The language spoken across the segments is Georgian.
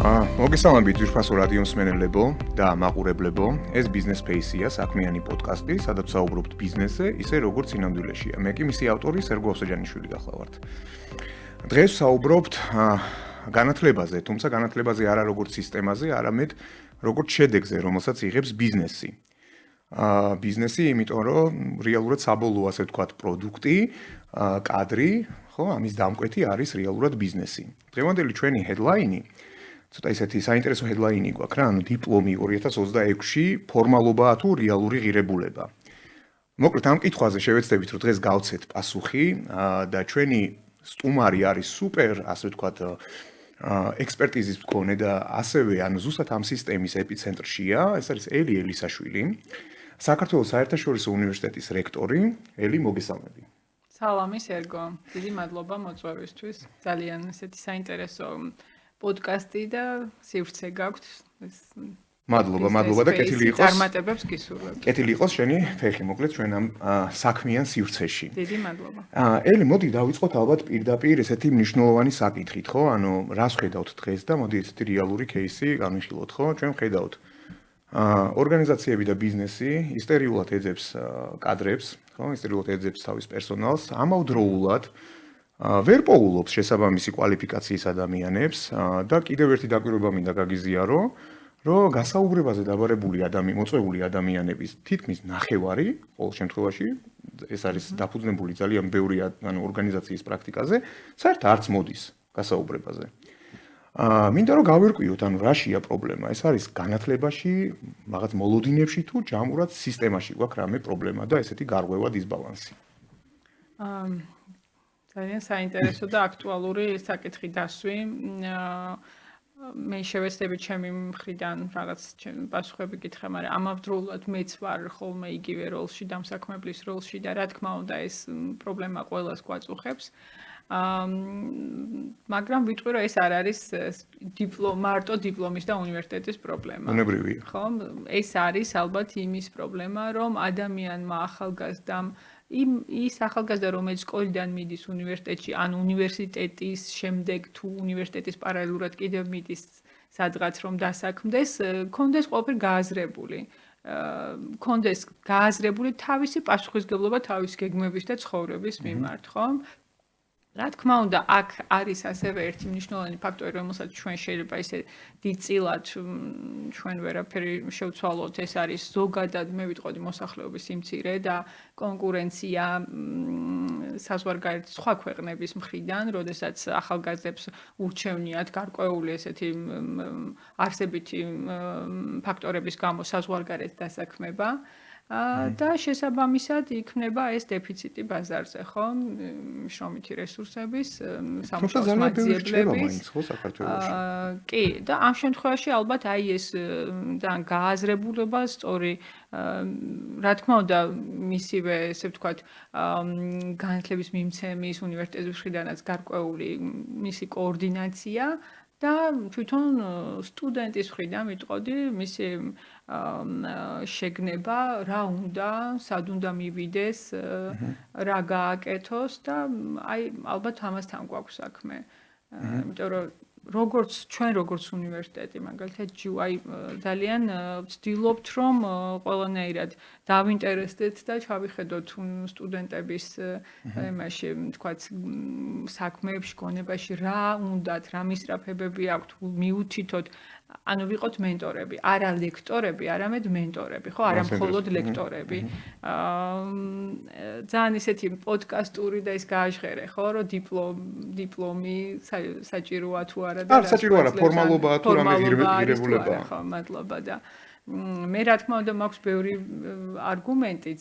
მოგესალმებით ძვირფასო რადიო მსმენელებო და მაყურებლებო. ეს Business Space-ია, საქმიანი პოდკასტი, სადაც საუბრობთ ბიზნესზე, ისე როგორც სინამდვილეშია. მე კი მისი ავტორი სერგო ოსეჯანიშვილი გახლავართ. დღეს საუბრობთ განათლებაზე, თუმცა განათლებაზე არა როგორც სისტემაზე, არამედ როგორც შედეგზე, რომელსაც იღებს ბიზნესი. ბიზნესი, იმიტომ რომ რეალურად საბოლოო, ასე ვთქვათ, პროდუქტი, კადრი, ხო, ამის დამკვეთი არის რეალურად ბიზნესი. დღევანდელი ჩვენი headline-ი ცოტა ისეთი საინტერესო headline-ი გვაქვს რა, ანუ დიპლომი 2026-ში ფორმალობაა თუ რეალური ღირებულება. მოკლედ ამ კითხვაზე შევეცდებით, რომ დღეს გავცეთ პასუხი და ჩვენი სტუმარი არის სუპერ, ასე ვთქვათ, ექსპერტიზის მქონე და ასევე ანუ ზუსტად ამ სისტემის ეპიცენტრშია, ეს არის ელი ელისაშვილი, საქართველოს საერთაშორისო უნივერსიტეტის რექტორი. ელი, მოგესალმები. სალამი სერგო, დიდი მადლობა მოწვევისთვის. ძალიან ესეთი საინტერესო პოდკასტი და სივრცე გაქვთ. მადლობა და კეთილი იყოს. წარმატებებს გისურვებ. კეთილი იყოს შენი ფეხი, მოკლედ ჩვენ ამ საქმიან სივრცეში. დიდი მადლობა. ელი, მოდი დავიწყოთ ალბათ პირდაპირ ესეთი მნიშვნელოვანი საკითხით, ხო? ანუ რას ხედავთ დღეს და მოდი ესეთი რეალური кейსი განვიხილოთ, ხო? ჩვენ ხედავთ ორგანიზაციები და ბიზნესი ისტერიულად ეძებს კადრებს, ხო? ისტერიულად ეძებს თავის პერსონალს, ამავდროულად ვერ პოულობს შესაბამისი კვალიფიკაციის ადამიანებს და კიდევ ერთი დაკვირვება მინდა გაგიზიარო, რომ გასაუბრებაზე დაბარებული მოწვეული ადამიანების თითქმის ნახევარი, ყოველ შემთხვევაში, ეს არის დაფუძნებული ძალიან ბევრი ორგანიზაციის პრაქტიკაზე, საერთოდ არც მოდის გასაუბრებაზე. მინდა რომ გავერკვიოთ, ანუ რაშია პრობლემა? ეს არის განათლებაში, რაღაც მოლოდინებში თუ ჯამურად სისტემაში გვაქვს რამე პრობლემა და ესეთი გარღვევა დისბალანსი. ძალიან საინტერესო და აქტუალური საკითხი დასვი. მე შევეცდებით ჩემი მხრიდან რაღაც პასუხები გითხრა, მაგრამ ამავდროულად მეც ვარ ხოლმე იგივე როლში, დამსაქმებლის როლში და რა თქმა უნდა ეს პრობლემა ყველას გვაწუხებს. მაგრამ ვიტყვი რომ ეს არ არის მარტო დიპლომის და უნივერსიტეტის პრობლემა. უნებრივია. ხო, ეს არის ალბათ იმის პრობლემა, რომ ადამიანმა ახალგაზრდამ ის ახალგაზრდა რომელიც სკოლიდან მიდის უნივერსიტეტში, ან უნივერსიტეტის შემდეგ თუ უნივერსიტეტის პარალელურად კიდევ მიდის სადღაც რომ დასაქმდეს, კონდეს ყველაფერი გააზრებული. კონდეს გააზრებული თავისი პასუხისგებლობა თავის გეგმების და ცხოვრების მიმართ, ხო? რა თქმა უნდა, აქ არის ასევე ერთი მნიშვნელოვანი ფაქტორი, რომელსაც ჩვენ შეიძლება ისე დიდწილად ჩვენ ვერაფერი შევცვალოთ, ეს არის ზოგადად, მე ვიტყოდი მოსახლეობის სიმცირე და კონკურენცია საზღვარგარეთ სხვა ქვეყნების მხრიდან, როდესაც ახალგაზრდებს ურჩევნიათ გარკვეული ესეთი არსებითი ფაქტორების გამო საზღვარგარეთ დასაქმება. და შესაბამისად იქნება ეს დეფიციტი ბაზარზე, ხო? შრომითი რესურსების, სამუშაოს მაძიებლების. კი, და ამ შემთხვევაში ალბათ აი ეს ძალიან გააზრებულება, სწორი, რა თქმა უნდა, მისივე, ესე ვთქვათ, განათლების მიმცემის უნივერსიტეტის მხრიდანაც გარკვეული მისი კოორდინაცია და თვითონ სტუდენტის მხრიდან ვიტყოდი მისი შეგნება, რა უნდა, სად უნდა მივიდეს, რა გააკეთოს და აი ალბათ ამასთან გვაქვს საქმე. იმიტომ რომ როგორც უნივერსიტეტი, მაგალითად GUI ძალიან ვცდილობთ, რომ ყველანაირად დავინტერესდეთ და ჩავიხედოთ სტუდენტების იმაში, თქვათ, საქმეებში, გონებაში, რა უნდათ, რა მისწრაფებები აქვთ, მიუთითოთ, ანუ ვიყოთ მენტორები, არა ლექტორები, არამედ მენტორები, ხო, არა მხოლოდ ლექტორები. ძალიან ისეთი პოდკასტური და ის გააჟღერე, ხო, რომ დიპლომი საჭიროა თუ არა და საჭირო არა, ფორმალობაა თუ რამე ღირებულებაა. ხო, მადლობა და მე რა თქმა უნდა მაქვს ბევრი არგუმენტიც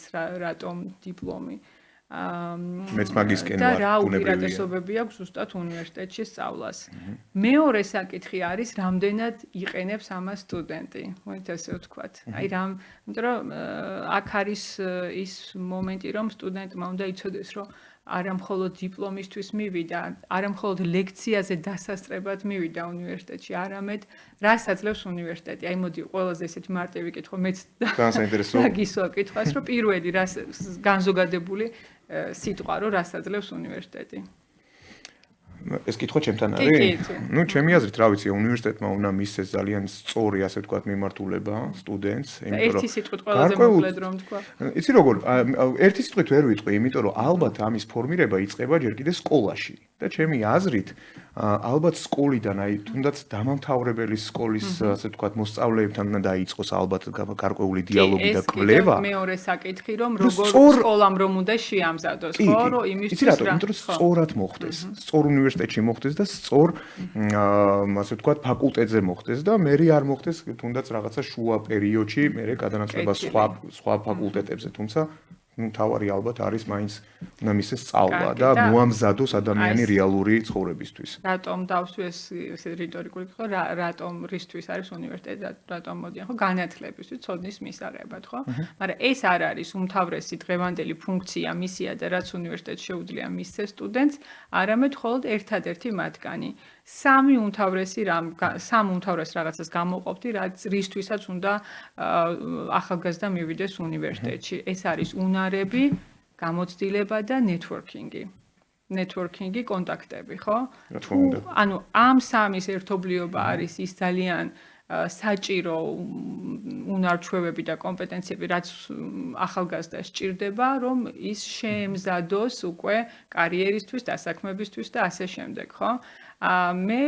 რატომ დიპლომი. მეც მაგისკენ და ვარ, რა უნებრივია. უპირატესობები აქვს ზუსტად უნივერსიტეტში სწავლას. მეორე საკითხი არის, რამდენად იყენებს ამას სტუდენტი, მოით ასე ვთქვათ. აი იმიტომ რომ აქ არის ის მომენტი, რომ სტუდენტმა უნდა იცოდეს, რომ არა მხოლოდ დიპლომისთვის მივიდა, არა მხოლოდ ლექციაზე დასასწრებად მივიდა უნივერსიტეტში, არამედ რას აძლევს უნივერსიტეტი. აი მოდი ყველაზე ესეთი მარტივი კითხვა, მეც ძალიან საინტერესო. გისვა კითხვას, რომ პირველი რას განზოგადებული სიტყვა, რომ რას აძლევს უნივერსიტეტი. ეს კითხვა ჩემთან არის? ნუ ჩემი აზრით, რა ვიცი, უნივერსიტეტმა უნდა მისცეს ძალიან სწორი, ასე ვთქვათ, მიმართულება სტუდენტს, იმიტომ რომ ერთი სიტყვით ყველაზე მოკლედ რომ თქვა. იცი როგორ, ერთი სიტყვით ვერ ვიტყვი, იმიტომ რომ ალბათ ამის ფორმირება იწყება ჯერ კიდე სკოლაში. და ჩემი აზრით, ალბათ სკოლიდან, აი, თუნდაც დამამთავრებელი სკოლის, ასე ვთქვათ, მოსწავლეებთან უნდა დაიწყოს ალბათ გარკვეული დიალოგი და კვლევა. ეს მეორე საკითხი, რომ როგორ სკოლამ რომ უნდა შეამზადოს, ხო, რომ იმისთვის რა. იმიტომ რომ სწორად მოხდეს, სწორ უნივერსიტეტში მოხდეს და სწორ, ასე ვთქვათ, ფაკულტეტზე მოხდეს და მე არ მოხდეს თუნდაც რაღაცა შუა პერიოდში, მე გადანაწილება სხვა ფაკულტეტებზე, თუმცა თავარი ალბათ არის მაინც უნდა მისცეს სწავლა და მოამზადოს ადამიანი რეალური ცხოვრებისთვის. რატომ დავსვი ეს რიტორიკული კითხვა, რატომ რისთვის არის უნივერსიტეტი, რატომ მოდიან, ხო, განათლებისთვის, ცოდნის მისაღებად, ხო? მაგრამ ეს არ არის უმთავრესი დღევანდელი ფუნქცია, მისია და რაც უნივერსიტეტს შეუძლია მისცეს სტუდენტს, არამედ მხოლოდ ერთადერთი მათგანი. სამ უმთავრეს რაღაცას გამოყოფდი, რისთვისაც უნდა ახალგაზრდა მივიდეს უნივერსიტეტში. ეს არის უნარები, გამოცდილება და ნეტვორკინგი. ნეტვორკინგი, კონტაქტები, ხო? ანუ ამ სამის ერთობლიობა არის ის ძალიან საჭირო უნარჩვევები და კომპეტენციები, რაც ახალგაზრდას სჭირდება, რომ ის შეემზადოს უკვე კარიერისთვის, დასაქმებისთვის და ასე შემდეგ, ხო? მე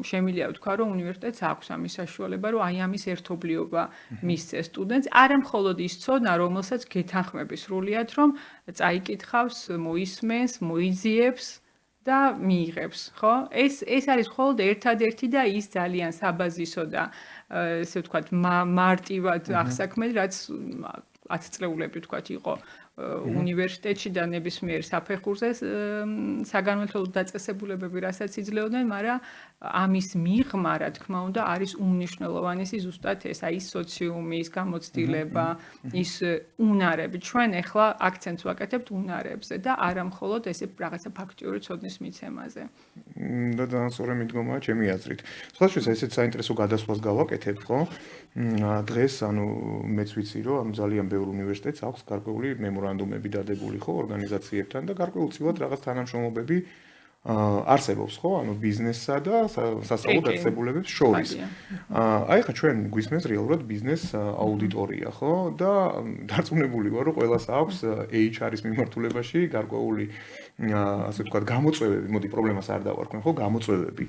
შემიძლია ვთქვა, რომ უნივერსიტეტს აქვს ამის საშუალება, რომ აი ამის ერთობლიობა მისცეს სტუდენტს, არა მხოლოდ ის ცოდნა, რომელსაც გეთანხმები სრულიად, რომ წაიკითხავს, მოისმენს, მოიძიებს და მიიღებს, ხო? ეს არის მხოლოდ ერთადერთი და ის ძალიან საბაზისო და ესე ვთქვათ, მარტივად აღსაქმელი, რაც 10 წლეულები ვთქვათ, იყო უნივერსიტეტში და ნებისმიერ საფეხურზე საგანმანათლებლო დაწესებულებები რასაც იძლეოდნენ, მაგრამ ამის მიღმა, რა თქმა უნდა, არის უმნიშვნელოვანესი ზუსტად ეს, აი ის სოციუმი, ის გამოცდილება, ის უნარები. ჩვენ ახლა აქცენტს ვაკეთებთ უნარებზე და არა მხოლოდ ესე რაღაცა ფაქტიური ცოდნის მიცემაზე. და ძალიან სწორი მიდგომაა ჩემი აზრით. სხვა შეიძლება ესეც საინტერესო გადასვლას გავაკეთებ, ხო? დღეს, ანუ მეც ვიცი, რომ ძალიან ბევრ უნივერსიტეტს აქვს გარკვეული მემორანდუმები დადებული, ხო, ორგანიზაციებთან და გარკვეულწილად რაღაც თანამშრომლობები არსებობს, ხო? ანუ ბიზნესსა და სასწავლო დაწესებულებებს შორის. აი ხა ჩვენ გვისმენს რეალურად ბიზნეს აუდიტორია, ხო? და დარწმუნებული ვარ, რომ ყველას აქვს HR-ის მიმართულებაში გარკვეული ასე ვთქვათ, გამოწვევები, მოდი პრობლემას არ დავარქვენ, ხო, გამოწვევები.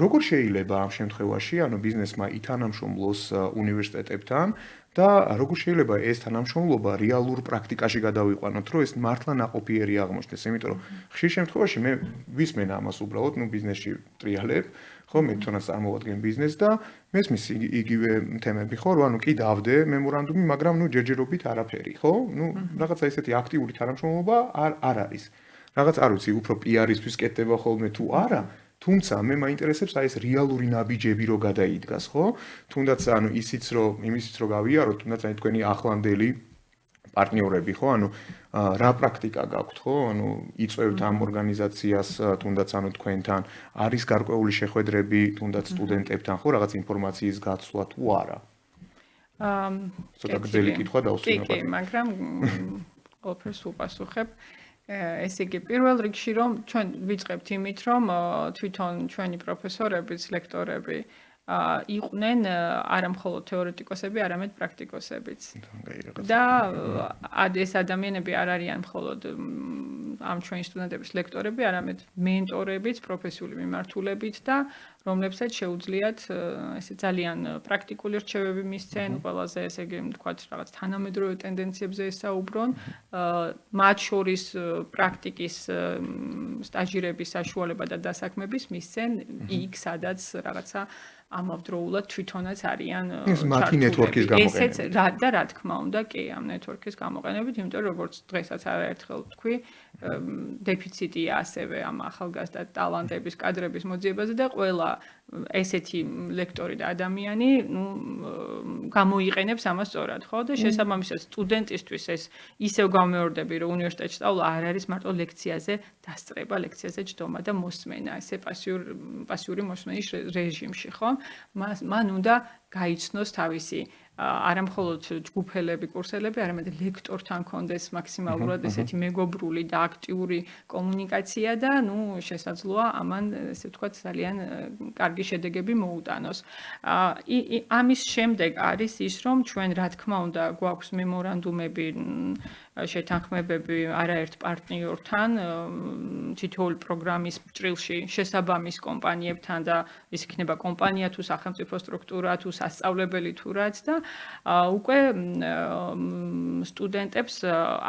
როგორ შეიძლება ამ შემთხვევაში, ანუ ბიზნესმა ითანამშრომლოს უნივერსიტეტებთან და როგორ შეიძლება ეს თანამშრომლობა რეალურ პრაქტიკაში გადავიყვანოთ, რომ ეს მართლა ნაყოფიერი აღმოჩნდეს, იმიტომ რომ ხშირ შემთხვევაში მე ვისმენ ამას უბრალოდ, ნუ ბიზნესში ტრიალებ, ხო, მე თვითონაც წარმოვადგენ ბიზნესს და მესმის იგივე თემები, ხო, რომ ანუ კი დავდე მემორანდუმი, მაგრამ ნუ ჯერჯერობით არაფერი, ხო? ნუ რაღაცა ესეთი აქტიური თანამშრომლობა არ არის. რაღაც არ ვიცი, უფრო PR-ისთვის კეთდება ხოლმე თუ არა, თუმცა მე მაინტერესებს აი ეს რეალური ნაბიჯები რო გადაიდგას, ხო? თუნდაც ანუ ისიც რომ გავიაროთ, თუნდაც აი თქვენი ახლანდელი პარტნიორები, ხო? ანუ რა პრაქტიკა გაქვთ, ხო? ანუ იწვევთ ამ ორგანიზაციას, თუნდაც ანუ თქვენთან არის გარკვეული შეხვედრები, თუნდაც სტუდენტებთან, ხო, რაღაც ინფორმაციის გაცვლა თუ არა? ცოტა გრძელი კითხვა დავუსვინო. კი, მაგრამ ყველაფერს უპასუხებ. ესე იგი, პირველ რიგში რომ ჩვენ ვიწყებთ იმით, რომ თვითონ ჩვენი პროფესორებიც, ლექტორები იყვნენ არა მხოლოდ თეორეტიკოსები, არამედ პრაქტიკოსებიც. და ეს ადამიანები არ არიან მხოლოდ ამ ჩვენი სტუდენტების ლექტორები, არამედ მენტორებიც, პროფესიული მიმართულებით და რომლებსაც შეუძლიათ ესე ძალიან პრაქტიკული რჩევები მისცენ, ყველაზე ესე იგი ვთქვათ, რაღაც თანამედროვე ტენდენციებზე ესაუბრონ, მათ შორის პრაქტიკის სტაჟირების საშუალება და დასაქმების მისცენ იქ, სადაც რაღაცა ამავდროულად თვითონაც არიან ეს მათი ნეტვორკის გამოყენებით. ესეც და რა თქმა უნდა, კი, ამ ნეტვორკის გამოყენებით, იმიტომ რომ როგორც დღესაც არაერთხელ თქვი, დეფიციტია ასევე ამ ახალგაზრდა ტალანტების, კადრების მოძიებაზე და ყველა ესეთი ლექტორი და ადამიანი, ნუ გამოიყენებს ამას სწორად, ხო? და შესაბამისად სტუდენტისთვის ეს ისევ გამეორდები, რომ უნივერსიტეტში სწავლა არ არის მარტო ლექციაზე დასწრება, ლექციაზე ჯდომა და მოსმენა, ესე პასიური მოსმენის რეჟიმში, ხო? მან უნდა გაიცნოს თავისი არა მხოლოდ ჯგუფელები, კურსელები, არამედ ლექტორთან კონდეს მაქსიმალურად ესეთი მეგობრული და აქტიური კომუნიკაცია და შესაძლოა ამან ესე ვთქვათ ძალიან კარგი შედეგები მოუტანოს. ამის შემდეგ არის ის, რომ ჩვენ რა თქმა უნდა გვაქვს მემორანდუმები შეთანხმებები არაერთ პარტნიორთან თითოეული პროგრამის ჭრილში შესაბამის კომპანიებთან და ის იქნება კომპანია თუ სახელმწიფო სტრუქტურა თუ სასწავლებელი თუ რაც და უკვე სტუდენტებს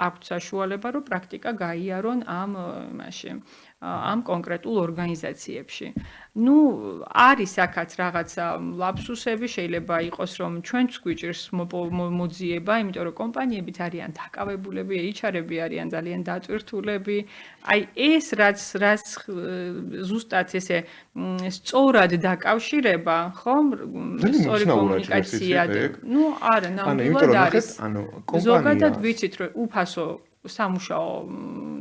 აქვთ საშუალება რომ პრაქტიკა გაიარონ ამ კონკრეტულ ორგანიზაციებში. არის აქაც რაღაცა ლაფსუსები, შეიძლება იყოს რომ ჩვენც გვიჭირს მოძიება, იმიტომ რომ კომპანიებიც არიან დაკავებულები, HR-ები არიან ძალიან დატვირთულები. აი ეს რაც ზუსტად ესე სწორად დაკავშირება, ხო? სწორი კომუნიკაცია. არა, ნამდვილად არის. ზოგადად ვიცით რომ უფასო სამუშაო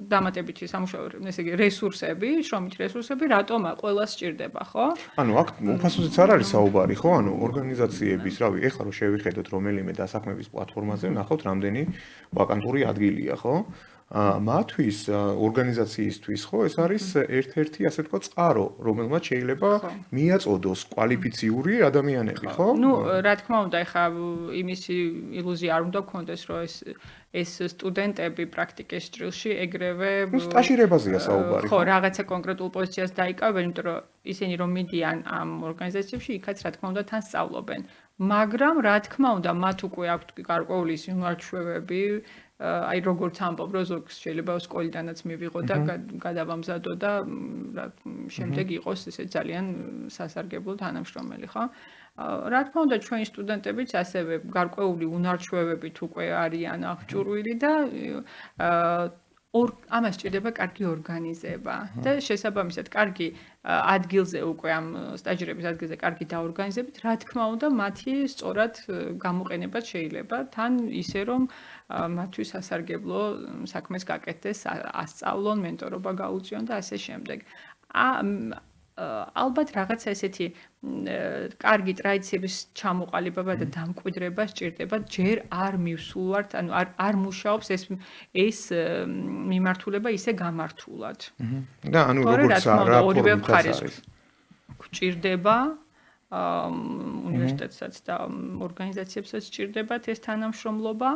დამატებითი სამუშაო ესე იგი რესურსები, შრომითი რესურსები რატომ ყველას სჭირდება, ხო? აქ უფასოზეც არ არის საუბარი, ხო? ორგანიზაციების, ეხლა რომ შევიხედოთ რომელიმე დასაქმების პლატფორმაზე, ნახავთ რამდენი ვაკანტური ადგილია, ხო? მათთვის ორგანიზაციისთვის, ხო, ეს არის ერთ-ერთი ასე თქვა წყარო, რომელმაც შეიძლება მიაწოდოს კვალიფიციური ადამიანები, ხო? რა თქმა უნდა, ეხლა იმის ილუზია არ უნდა გქონდეს, რომ ეს სტუდენტები პრაქტიკის ჭრილში ეგრევე სტაჟირებაზეა საუბარი. ხო, რაღაცა კონკრეტულ პოზიციას დაიკავებენ, იმიტომ რომ ისინი რომ მიდიან ამ ორგანიზაციებში, იქაც რა თქმა უნდა თან სწავლობენ. მაგრამ რა თქმა უნდა, მათ უკვე აქვთ გარკვეული უნარჩვევები, აი როგორც ამბობ, რომ ზოგს შეიძლება სკოლიდანაც მივიღო და გადავამზადო და შემდეგ იყოს ესე ძალიან სასარგებლო თანამშრომელი, ხო? რა თქმა უნდა, ჩვენი სტუდენტებიც ასევე გარკვეული უნარჩვევებით უკვე არიან აღჭურვილი და ამას სჭირდება კარგი ორგანიზება და შესაბამისად კარგი ადგილზე უკვე ამ სტაჟირების ადგილზე კარგი დაორგანიზებით, რა თქმა უნდა, მათი სწორად გამოყენებაც შეიძლება თან ისე რომ მათთვის სასარგებლო საქმეს გაკეთდეს, ასწავლონ, მენტორობა გაუწიონ და ასე შემდეგ. ალბათ რაღაცა ესეთი კარგი ტრადიციების ჩამოყალიბება და დამკვიდრება სჭირდება, ჯერ არ მივსულვართ, არ მუშაობს ეს მიმართულება ისე გამართულად. და როგორც ორივე მხარეს გვჭირდება უნივერსიტეტსაც და ორგანიზაციებსაც სჭირდებათ ეს თანამშრომლობა.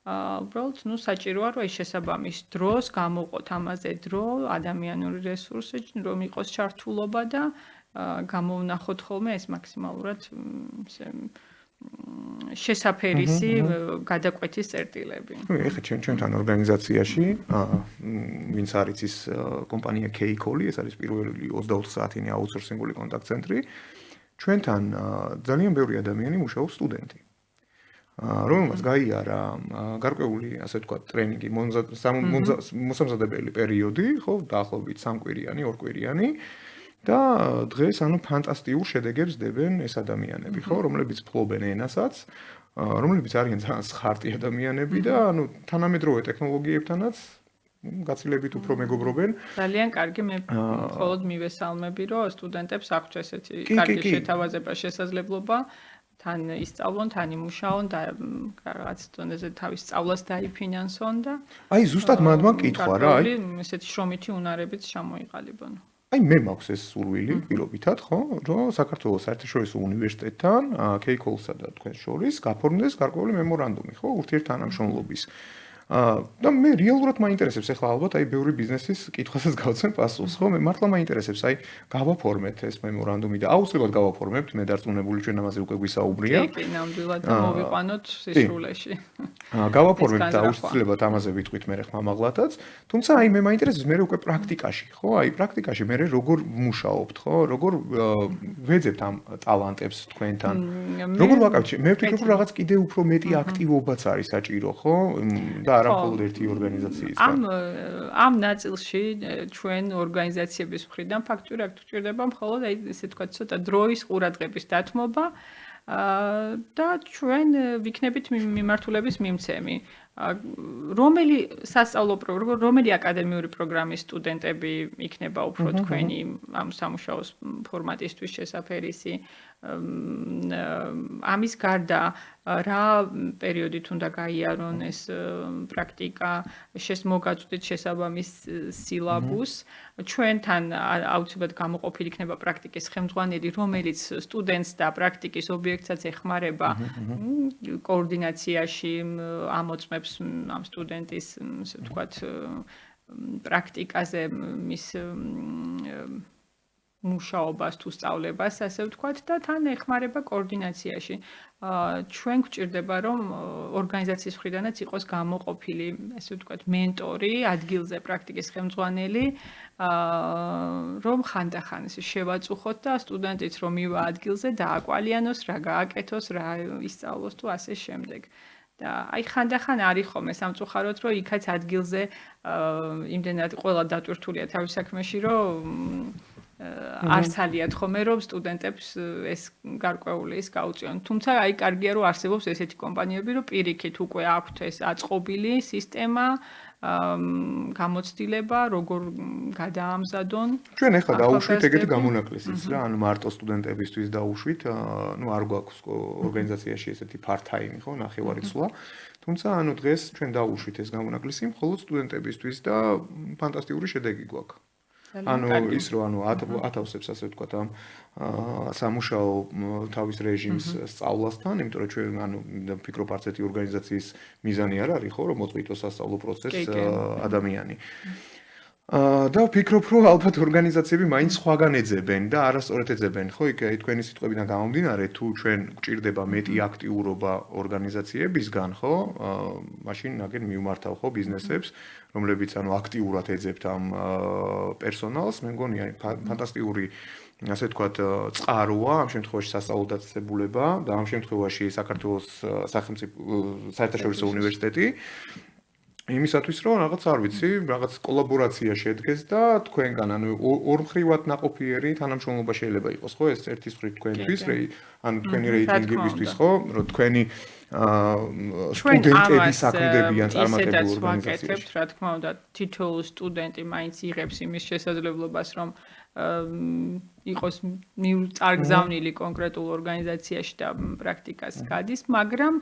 უბრალოდ საჭიროა რომ ეს შესაბამის დროს გამოყოთ ამაზე დრო, ადამიანური რესურსი, რომ იყოს ჩართულობა და გამოვნახოთ ხოლმე ეს მაქსიმალურად შესაფერისი გადაკვეთის წერტილები. ეხლა ჩვენთან ორგანიზაციაში ვინც არის ის კომპანია K-Call, ეს არის პირველი 24 საათიანი აუთსორსინგული კონტაქტ-ცენტრი. ჩვენთან ძალიან ბევრი ადამიანი მუშაობს სტუდენტი. რომელმაც გაიარა გარკვეული, ასე ვთქვათ, ტრენინგი, მოსამზადებელი პერიოდი, ხო, დაახლოებით 3 კვირიანი, 2 კვირიანი და დღეს ფანტასტიურ შედეგებს დებენ ეს ადამიანები, ხო, რომლებიც ფლობენ ენასაც, რომლებიც არიან ძალიან სხარტი ადამიანები და თანამედროვე ტექნოლოგიებთანაც გაცილებით უფრო მეგობრობენ. ძალიან კარგი, მე მხოლოდ მივესალმები, რომ სტუდენტებს აქვთ ესეთი კარგი შეთავაზება, შესაძლებლობა თან ისწავლონ, თან იმუშაონ და რაღაც დონეზე თავის სწავლას დაიფინანსონ და აი ზუსტად მადმა კითხვა რა, აი ესეთი შრომითი უნარებიც ჩამოიყალიბონ. აი მე მაქვს ეს სურვილი პირობითად, ხო, რომ საქართველოს საერთაშორისო უნივერსიტეტთან, K-Call-სა და თქვენ შორის გაფორმდეს გარკვეული მემორანდუმი, ხო, ურთიერთთანამშრომლობის. და მე რეალურად მაინტერესებს ახლა ალბათ აი ბევრი ბიზნესის კითხვასაც გავცემ პასუხს, ხო? მე მართლა მაინტერესებს აი გავაფორმეთ ეს მემორანდუმი და აუცილებლად გავაფორმებთ, მე დარწმუნებული ჩვენ ამაზე უკვე გვისაუბრია. კი, ნამდვილად მოვიყვანოთ სისრულეში. გავაფორმებთ და აუცილებლად ამაზე ვიტყვით მე ხმა მაღლათაც, თუმცა აი მე მაინტერესებს მე უკვე პრაქტიკაში, ხო? აი პრაქტიკაში მე როგორ მუშაობთ, ხო? როგორ ვეძებთ ამ ტალანტებს თქვენთან? როგორ ვაკავთ? მე ვფიქრობ რომ რაღაც კიდე უფრო მეტი აქტივობაც არის საჭირო, ხო? და არა მხოლოდ ერთი ორგანიზაციისგან. ამ ნაწილში ჩვენ ორგანიზაციების მხრიდან ფაქტურად გვჭირდება მხოლოდ აი ესე ვთქვათ ცოტა დროის ყურადღების დათმობა და ჩვენ ვიქნებით მიმართულების მიმცემი. რომელი სასწავლო რომელი აკადემიური პროგრამის სტუდენტები იქნება უფრო თქვენი ამ სამუშაოს ფორმატისთვის შესაფერისი ამის გარდა რა პერიოდით უნდა გაიარონ ეს პრაქტიკა მოგაწვდით შესაბამის სილაბუს ჩვენთან აუცილებლად გამოყოფილი იქნება პრაქტიკის ხელმძღვანელი რომელიც სტუდენტს და პრაქტიკის ობიექტსაც ეხმარება კოორდინაციაში ამოწმებს ამ სტუდენტის ასე ვთქვათ პრაქტიკაზე მის მუშაობას თუ სწავლებას, ასე ვთქვათ და თან ეხმარება კოორდინაციაში. ჩვენ გვჭირდება რომ ორგანიზაციის მხრიდანაც იყოს გამოყოფილი, ასე ვთქვათ, მენტორი, ადგილზე პრაქტიკის ხელმძღვანელი, რომ ხანდახან შევაწუხოთ და სტუდენტიც რომ მივა ადგილზე დააკვალიანოს, რა გააკეთოს, რა ისწავლოს თუ ასე შემდეგ. და აი ხანდახან არის ხოლმე სამწუხაროდ რომ იქაც ადგილზე იმდენად ყველა დატვირთულია თავის საქმეში რომ არც ალიათ ხოლმე რომ სტუდენტებს ეს გარკვეული ის გაუწიონ. თუმცა აი კარგია რომ არსებობს ესეთი კომპანიები რომ პირიქით უკვე აქვთ ეს აწყობილი სისტემა გამოცდილება როგორ გადაამზადონ. ჩვენ ახლა დაუშვით ეგეთი გამონაკლისიც რა, ანუ მარტო სტუდენტებისთვის დაუშვით, ну არ გვაქვს ორგანიზაციაში ესეთი part-time, ხო, ნახევარი ცვლა. თუმცა ანუ დღეს ჩვენ დაუშვით ეს გამონაკლისი მხოლოდ სტუდენტებისთვის და ფანტასტიკური შედეგი გვაქვს. ანუ ის რომ ანუ ათავსებს ასე ვთქვათ ამ სამუშაო თავის რეჟიმს სწავლასთან, იმიტომ რომ ჩვენ ანუ ვფიქრობ არც ერთი ორგანიზაციის მიზანი არ არის ხო რომ მოწყვიტოს სასწავლო პროცესს ადამიანი. და ვფიქრობ რომ ალბათ ორგანიზაციები მაინც სხვაგან ეძებენ და არასწორად ეძებენ, ხო? იქ თქვენი სიტყვებიდან გამომდინარე, თუ ჩვენ გვჭირდება მეტი აქტიურობა ორგანიზაციებისგან, ხო? მაშინ ნაგენ მივმართავ ხო ბიზნესებს, რომლებიც ანუ აქტიურად ეძებთ ამ პერსონალს, მე მგონი ფანტასტიკური ასე ვთქვათ, წყაროა ამ შემთხვევაში სასწავლო დაწესებულება და ამ შემთხვევაში საქართველოს სახელმწიფო საერთაშორისო უნივერსიტეტი იმისათვის რომ რაღაც არ ვიცი, რაღაც კოლაბორაცია შედგეს და თქვენგან ანუ ორმხრივად ნაყოფიერი თანამშრომლობა შეიძლება იყოს, ხო? ეს ერთის მხრივ თქვენთვის, ანუ თქვენი რეიტინგებისთვის, ხო? რომ თქვენი სტუდენტები საქმდებიან წარმატებულ ორგანიზაციაში. რა თქმა უნდა, თითოეული სტუდენტი მაინც იღებს იმის შესაძლებლობას, რომ იყოს წარგზავნილი კონკრეტულ ორგანიზაციაში და პრაქტიკას გადის, მაგრამ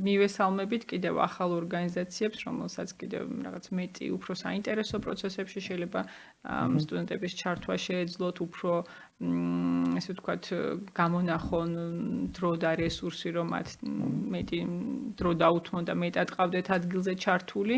მივესალმებით კიდევ ახალ ორგანიზაციებს, რომელსაც კიდევ რაღაც მეტი უფრო საინტერესო პროცესებში შეიძლება სტუდენტების ჩართვა შეეძლოთ, უფრო ესე ვთქვათ, გამონახონ დრო და რესურსი, რომ მათ მეტი დრო დაუთმონ და მეტად ყავდეთ ადგილზე ჩართული.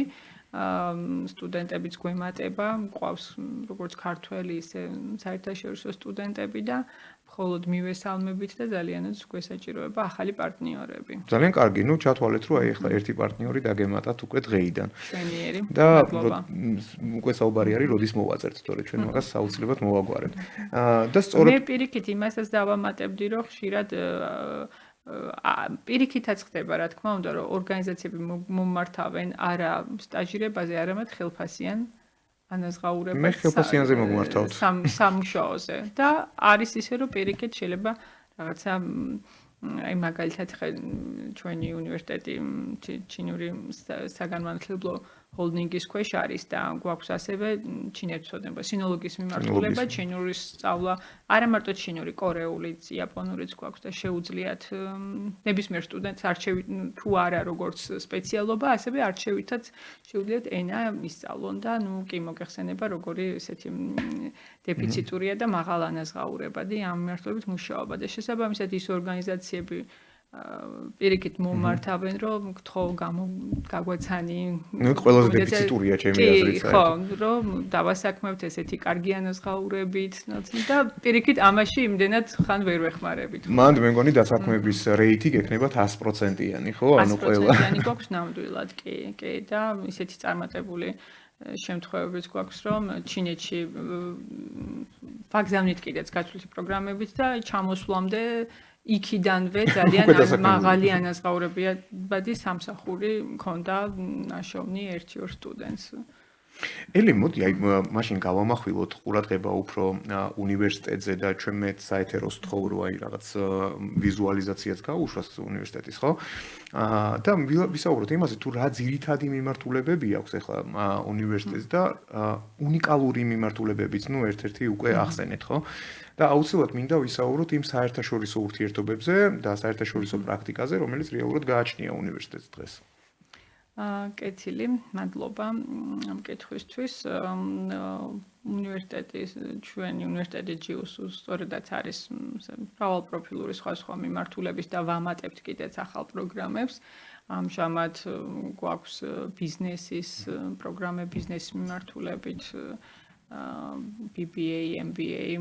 სტუდენტებიც გვემატება, მყავს როგორც ქართველი, ისე საერთაშორისო სტუდენტები და მხოლოდ მივესალმებით და ძალიანაც გვესაჭიროება ახალი პარტნიორები. ძალიან კარგი, ну ჩათვალეთ, რომ აი ახლა ერთი პარტნიორი დაგემატათ უკვე დღეიდან. შვენიერი. და უკვე საუბარი არის, როდის მოვაწერთ, თორე ჩვენ მაგას საუცილებლად მოვაგვარებთ. და სწორედ მე პირიქით იმასაც დავამატებდი, რომ ხშირად პირიქითაც ხდება, რა თქმა უნდა, რომ ორგანიზაციები მომართავენ არა სტაჟირებაზე, არამედ ხელფასიან ანაზღაურებას. მე ხელფასიანზე მომართავთ. სამუშაოზე და არის ისე, რომ პირიქით შეიძლება რაღაცა აი მაგალითად ჩვენი უნივერსიტეტი ჩინური საგანმანათლებლო ჰოლდინგის ქვეშ არის და გვაქვს ასევე ჩინეთის ცოდნება, სინოლოგიის მიმართულება, ჩინური სწავლა, არა მარტო ჩინური, კორეულიც, იაპონურიც გვაქვს და შეუძლიათ ნებისმიერ სტუდენტს არჩევით თუ არა როგორც სპეციალობა, ასევე არჩევითაც შეუძლიათ ენა ისწავლონ და ნუ კი მოგეხსენება როგორი ესეთი დეფიციტურია და მაღალ ანაზღაურებადი ამ მიმართულებით მუშაობა და შესაბამისად ის ორგანიზაციები პირიქით მომართავენ, რომ გთხოვ გაგვეცანი. ნუ ყველაზე დეფიციტურია ჩემი აზრით. ხო, რომ დავასაქმებთ ესეთი კარგი ანაზღაურებით და პირიქით ამაში იმდენად ხან ვერ ვეხმარებით. მანდ მე მგონი დასაქმების რეიტი გექნებათ 100%-იანი, ხო? ანუ ყველა 100%-იანი გვაქვს ნამდვილად, კი, და ისეთი წარმატებული შემთხვევებიც გვაქვს, რომ ჩინეთში ვაგზავნით კიდეც გაცვლითი პროგრამებით და ჩამოსვლამდე იქიდანვე ძალიან მაღალი ანაზღაურებადი სამსახური მქონდა ნაშოვნი 1-2 სტუდენტს. ელი მოდი აი მაშინ გავამახვილოთ ყურადღება უფრო უნივერსიტეტზე და ჩვენ მე საერთოდ ვთხოვრო აი რაღაც ვიზუალიზაციაც გაუშვას უნივერსიტეტის ხო? და ვისაუბროთ იმაზე თუ რა ძირითადი მიმართულებები აქვს ახლა უნივერსიტეტს და უნიკალური მიმართულებებიც ნუ ერთ-ერთი უკვე ახსენეთ ხო? და აუცილებლად მინდა ვისაუბროთ იმ საერთაშორისო ურთიერთობებზე და საერთაშორისო პრაქტიკაზე, რომელიც რეალურად გააჩნია უნივერსიტეტს დღეს. კეთილი, მადლობა ამ კითხვისთვის. უნივერსიტეტის ჩვენი უნივერსიტეტი ჯიუსუს სწორედაც არის მრავალპროფილური სხვა მიმართულების და ვამატებთ კიდეც ახალ პროგრამებს. ამჟამად გვაქვს ბიზნესის პროგრამები, ბიზნესის მიმართულებით BBA, MBA,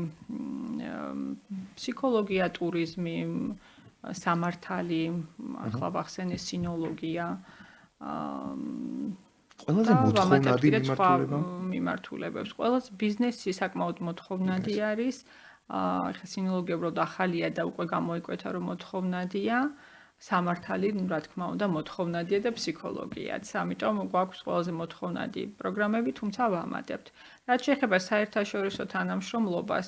ფსიქოლოგია, ტურიზმი, სამართალი, ახლა ვახსენე სინოლოგია. ყველაზე მოთხოვნადი მიმართულებებს. ყველაზე ბიზნესი საკმაოდ მოთხოვნადი არის. ახლა სინოლოგია უბრალოდ ახალია და უკვე გამოიკვეთა რომ მოთხოვნადია. სამართალი, რა თქმა უნდა, მოთხოვნადია და ფსიქოლოგიაც. ამიტომ გვაქვს ყველაზე მოთხოვნადი პროგრამები, თუმცა ვამატებთ. რაც შეეხება საერთაშორისო თანამშრომლობას,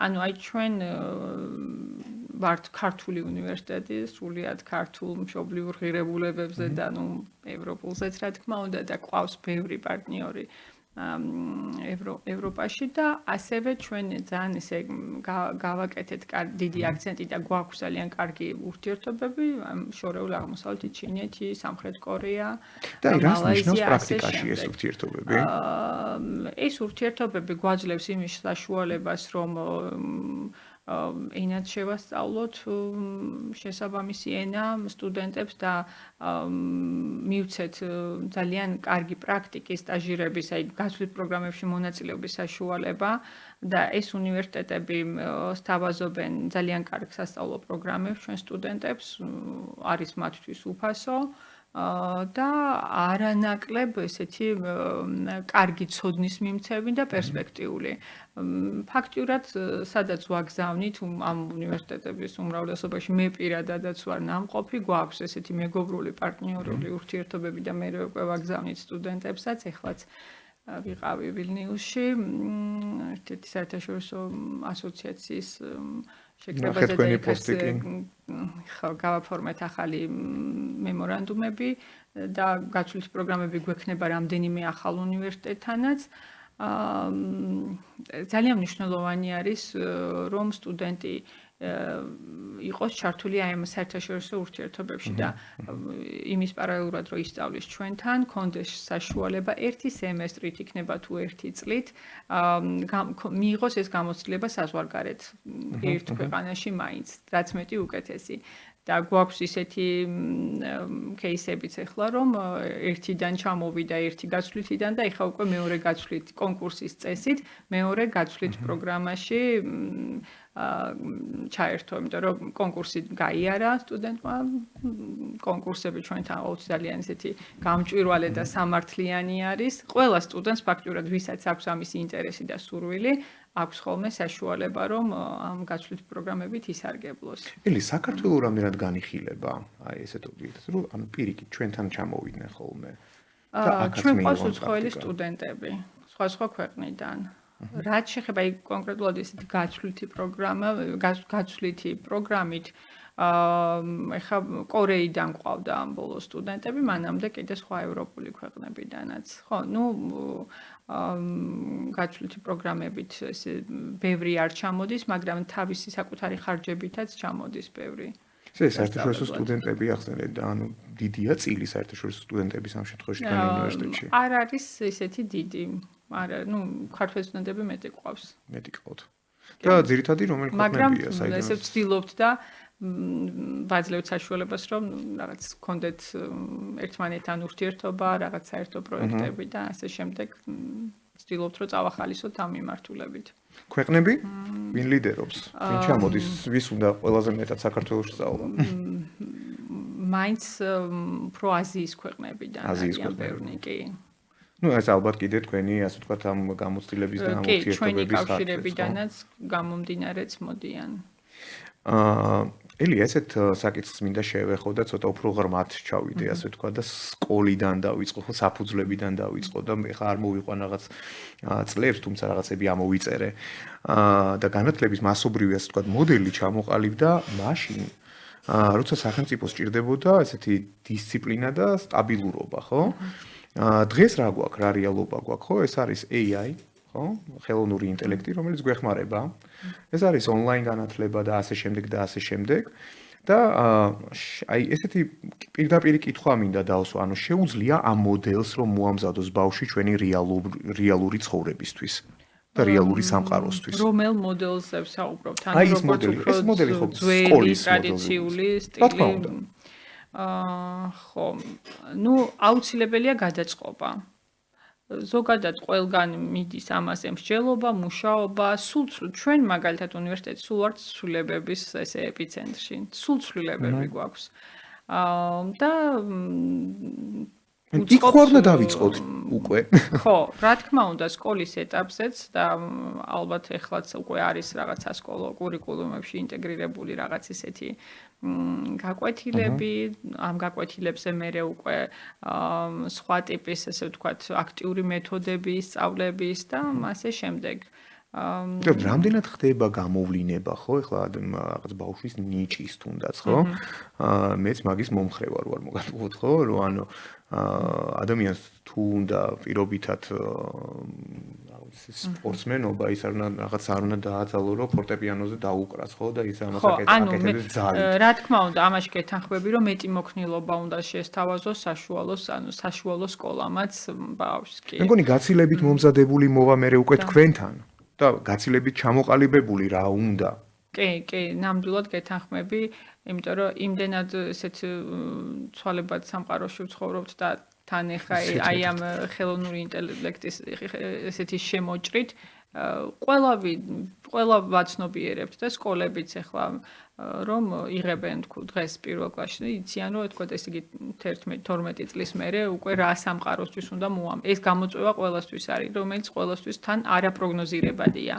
ანუ აი ჩვენ ვართ ქართული უნივერსიტეტი, სრულიად ქართულ მშობლიურ ღირებულებებზე და ნუ ევროპულზეც რა თქმა უნდა და ყავს ბევრი პარტნიორი ევროპაში და ასევე ჩვენ ძალიან ესე გავაკეთეთ დიდი აქცენტი და გვაქვს ძალიან კარგი ურთიერთობები შორეულ აღმოსავლეთი, ჩინეთი, სამხრეთ კორეა, მალაიზია, პრაქტიკაში ეს ურთიერთობები. ეს ურთიერთობები გვაძლევს იმის საშუალებას, რომ ენად შევასწავლოთ შესაბამისი ენა სტუდენტებს და მივცეთ ძალიან კარგი პრაქტიკის სტაჟირების, აი გასვლით პროგრამებში მონაწილეობის საშუალება და ეს უნივერსიტეტები სთავაზობენ ძალიან კარგ სასწავლო პროგრამებს ჩვენ სტუდენტებს, არის მათთვის უფასო და არანაკლებ ესეთი კარგი ცოდნის მიმცემი და პერსპექტიული. ფაქტიურად, სადაც ვაგზავნით ამ უნივერსიტეტების უმრავლესობაში მე პირადადაც ვარ ნამყოფი, გვაქვს ესეთი მეგობრული პარტნიორული ურთიერთობები და მე უკვე ვაგზავნით სტუდენტებსაც, ეხლაც ვიყავი ვილნიუსში, ერთ-ერთი საერთაშორისო ასოციაციის შეკრებაზე და იქაც გავაფორმეთ ახალი მემორანდუმები და გაცვლითი პროგრამები გვექნება რამდენიმე ახალ უნივერსიტეტთანაც. ძალიან მნიშვნელოვანი არის, რომ სტუდენტი იყოს ჩართული აი ამ საერთაშორისო ურთიერთობებში და იმის პარალელურად რომ ისწავლის ჩვენთან, კონდეს საშუალება ერთი სემესტრით იქნება თუ ერთი წლით მიიღოს ეს გამოცდილება საზღვარგარეთ ერთ ქვეყანაში მაინც, რაც მეტი უკეთესი. და გვაქვს ისეთი кейსებიც ახლა რომ ერთიდან ჩამოვიდა ერთი გაცვლითიდან და ეხლა უკვე მეორე გაცვლით კონკურსის წესით მეორე გაცვლით პროგრამაში ჩაერთო, იმიტომ რომ კონკურსი გაიარა სტუდენტმა, კონკურსები ჩვენთან ძალიან ისეთი გამჭვირვალე და სამართლიანი არის. ყველა სტუდენტს ფაქტურად ვისაც აქვს ამის ინტერესი და სურვილი, აქვს ხოლმე საშუალება, რომ ამ გაცვლით პროგრამებით ისარგებლოს. ელი საქართველოს რამდენად განიხილება, აი ესეთ ობიექტს, რომ ანუ პირიქით ჩვენთან ჩამოვიდნენ ხოლმე. ჩვენ ყავს უცხოელი სტუდენტები, სხვა ქვეყნიდან. რაც შეეხება იქ კონკრეტულად ესეთი გაცვლითი პროგრამით ეხა კორეიდან ყავდა ამ ბოლო სტუდენტები, მანამდე კიდე სხვა ევროპული ქვეყნებიდანაც. ხო, ნუ გაცვლითი პროგრამებით ესე ბევრი არ ჩამოდის, მაგრამ თავისი საკუთარი ხარჯებითაც ჩამოდის ბევრი. საერთაშორისო სტუდენტები ახსენეთ და ანუ დიდია წილი საერთაშორისო სტუდენტების ამ შემთხვევაში თქვენ უნივერსიტეტში. არ არის ესეთი დიდი. არა, ნუ ქართველ სტუდენტები მეტი ყავს. მეტი ყავთ. და ძირითადად რომელი ქვეყნებია საერთოდ? მაგრამ ესე ვცდილობთ და ვაძლევთ საშუალებას, რომ რაღაც გქონდეთ ერთმანეთთან ურთიერთობა, რაღაც საერთო პროექტები და ასე შემდეგ ვცდილობთ, რომ წავახალისოთ ამ მიმართულებით. ქვეყნები? ვინ ლიდერობს? ვინ ჩამოდის? ვის უნდა ყველაზე მეტად საქართველოში სწავლა? მაინც უფრო აზიის ქვეყნებიდან არიან ბევრი, კი. ნუ ეს ალბათ კიდე თქვენი, ასე ვთქვათ, ამ გამოცდილების და ამ ურთიერთობების ჩვენი კავშირებიდანაც გამომდინარეც მოდიან. ელია, ესეთ საკითხს მინდა შევეხო და ცოტა უფრო ღრმად ჩავიდე, ასე ვთქვა და სკოლიდან დავიწყო, ხო, საფუძვლებიდან დავიწყო და მე ხარ მოვიყვან რაღაც წლებს, თუმცა რაღაცები ამოვიწერე. და განათლების მასობრივი, ასე ვთქვა, მოდელი ჩამოყალიბდა მაშინ, როცა სახელმწიფოს სჭირდებოდა ესეთი დისციპლინა და სტაბილურობა, ხო? დღეს რა გვაქვს, რა რეალობა გვაქვს, ხო? ეს არის AI, ხო? ხელოვნური ინტელექტი, რომელიც გვეხმარება. ეს არის ონლაინ განათლება და ასე შემდეგ და ასე შემდეგ. და აი ესეთი პირდაპირი კითხვა მინდა დავსვა, ანუ შეუძლია ამ მოდელს რომ მოამზადოს ბავშვი ჩვენი რეალური ცხოვრებისთვის და რეალური სამყაროსთვის. რომელ მოდელზე ვსაუბრობთ? აი ეს მოდელი ხო სკოლის ტრადიციული სტილი. ხო, ну, აუცილებელია გადაწყობა. ზოგადად ყველგან მიდის ამაზე მსჯელობა, მუშაობა, სულ ჩვენ მაგალითად უნივერსიტეტში სულ ვართ ცვლილებების ესე ეპიცენტრში. სულ ცვლილებები გვაქვს. და იქ ხო არ უნდა დავიწყოთ უკვე. ხო, რა თქმა უნდა, სკოლის ეტაპზეც და ალბათ ეხლაც უკვე არის რაღაც სასკოლო კურიკულუმებში ინტეგრირებული რაღაც ისეთი გაკვეთილები, ამ გაკვეთილებზე მერე უკვე სხვა ტიპის, ასე ვთქვათ, აქტიური მეთოდები სწავლების და ასე შემდეგ. რამდენად ხდება გამოვლინება, ხო? ეხლა რაღაც ბავშვის ნიჭის თუნდაც, ხო? მეც მაგის მომხრე ვარ მოგატყუოთ, ხო? რომ ანუ ადამიანს თუ უნდა პირობითად სპორტსმენობა ის არ უნდა რაღაც არ უნდა დააძალო რომ ფორტეპიანოზე დაუკრას, ხო? და ის ამას აკეთებს ძალით. რა თქმა უნდა, ამაში გეთანხმები, რომ მეტი მოქნილობა უნდა შესთავაზოს საშუალო სკოლამაც ბავშვს კი. მე მგონი გაცილებით მომზადებული მოვა მე უკვე თქვენთან და გაცილებით ჩამოყალიბებული რა უნდა. კი, ნამდვილად გეთანხმები, იმიტომ რომ იმდენად ესეთ ცვალებად სამყაროში ვცხოვრობთ და თან ეხა აი ამ ხელოვნური ინტელექტის ესეთი შემოჭრით ყველა ვაცნობიერებთ და სკოლებიც ეხლა რომ იღებენ თქო დღეს პირველ კლასში იციან რომ თქო ესე იგი 11-12 წლის მერე უკვე რა სამყაროსთვის უნდა მოამ. ეს გამოწვევა ყველასთვის არის, რომელიც ყველასთვის თან არაპროგნოზირებადია.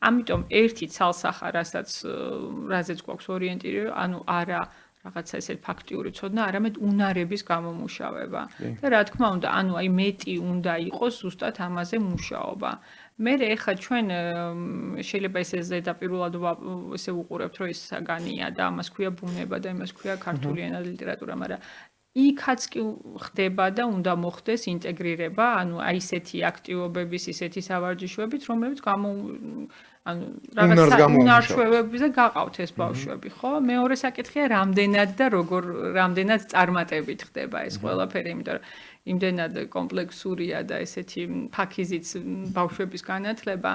ამიტომ ერთი ცალსახა, რაზეც გვაქვს ორიენტირი, ანუ არა რაღაცა ესეთ ფაქტიური ცოდნა, არამედ უნარების გამომუშავება. და რა თქმა უნდა, ანუ აი მეტი უნდა იყოს ზუსტად ამაზე მუშაობა. მე ეხლა ჩვენ შეიძლება ესე ზედაპირულად ესე ვუყურებთ, რომ ის საგანია და ამას ქვია ბუნება და იმას ქვია ქართული ენა და ლიტერატურა, მაგრამ იქაც კი ხდება და უნდა მოხდეს ინტეგრირება, ანუ აი ესეთი აქტივობების, ისეთი სავარჯიშოებით, რომლებიც ანუ რაღაც უნარჩვევებზე გაყავთ ეს ბავშვები, ხო? მეორე საკითხია, რამდენად და რამდენად წარმატებით ხდება ეს ყველაფერი, იმიტომ რომ იმდენად კომპლექსურია და ესეთი ფაქიზიც ბავშვების განათლება.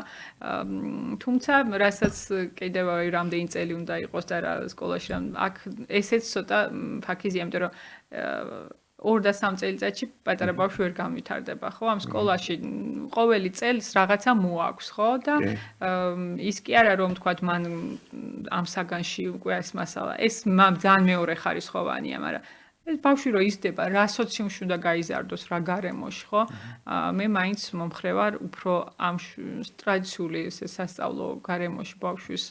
თუმცა, რასაც კიდევ რამდენი წელი უნდა იყოს და რა სკოლაში აქ ესეც ცოტა ფაქიზია, იმიტომ რომ 2 და 3 წელიწადში პატარა ბავშვი ვერ განვითარდება, ხო? ამ სკოლაში ყოველი წელს რაღაცა მოაქვს, ხო? და ის კი არა რომ თქვათ მან ამ საგანში უკვე ეს მასალა, ეს ძალიან მეორე ხარისხოვანია, მაგრამ ეს ბავშვი რო იზრდება, რა სოციუმში უნდა გაიზარდოს, რა გარემოში, ხო? მე მაინც მომხრე ვარ უფრო ამ ტრადიციული სასწავლო გარემოში ბავშვის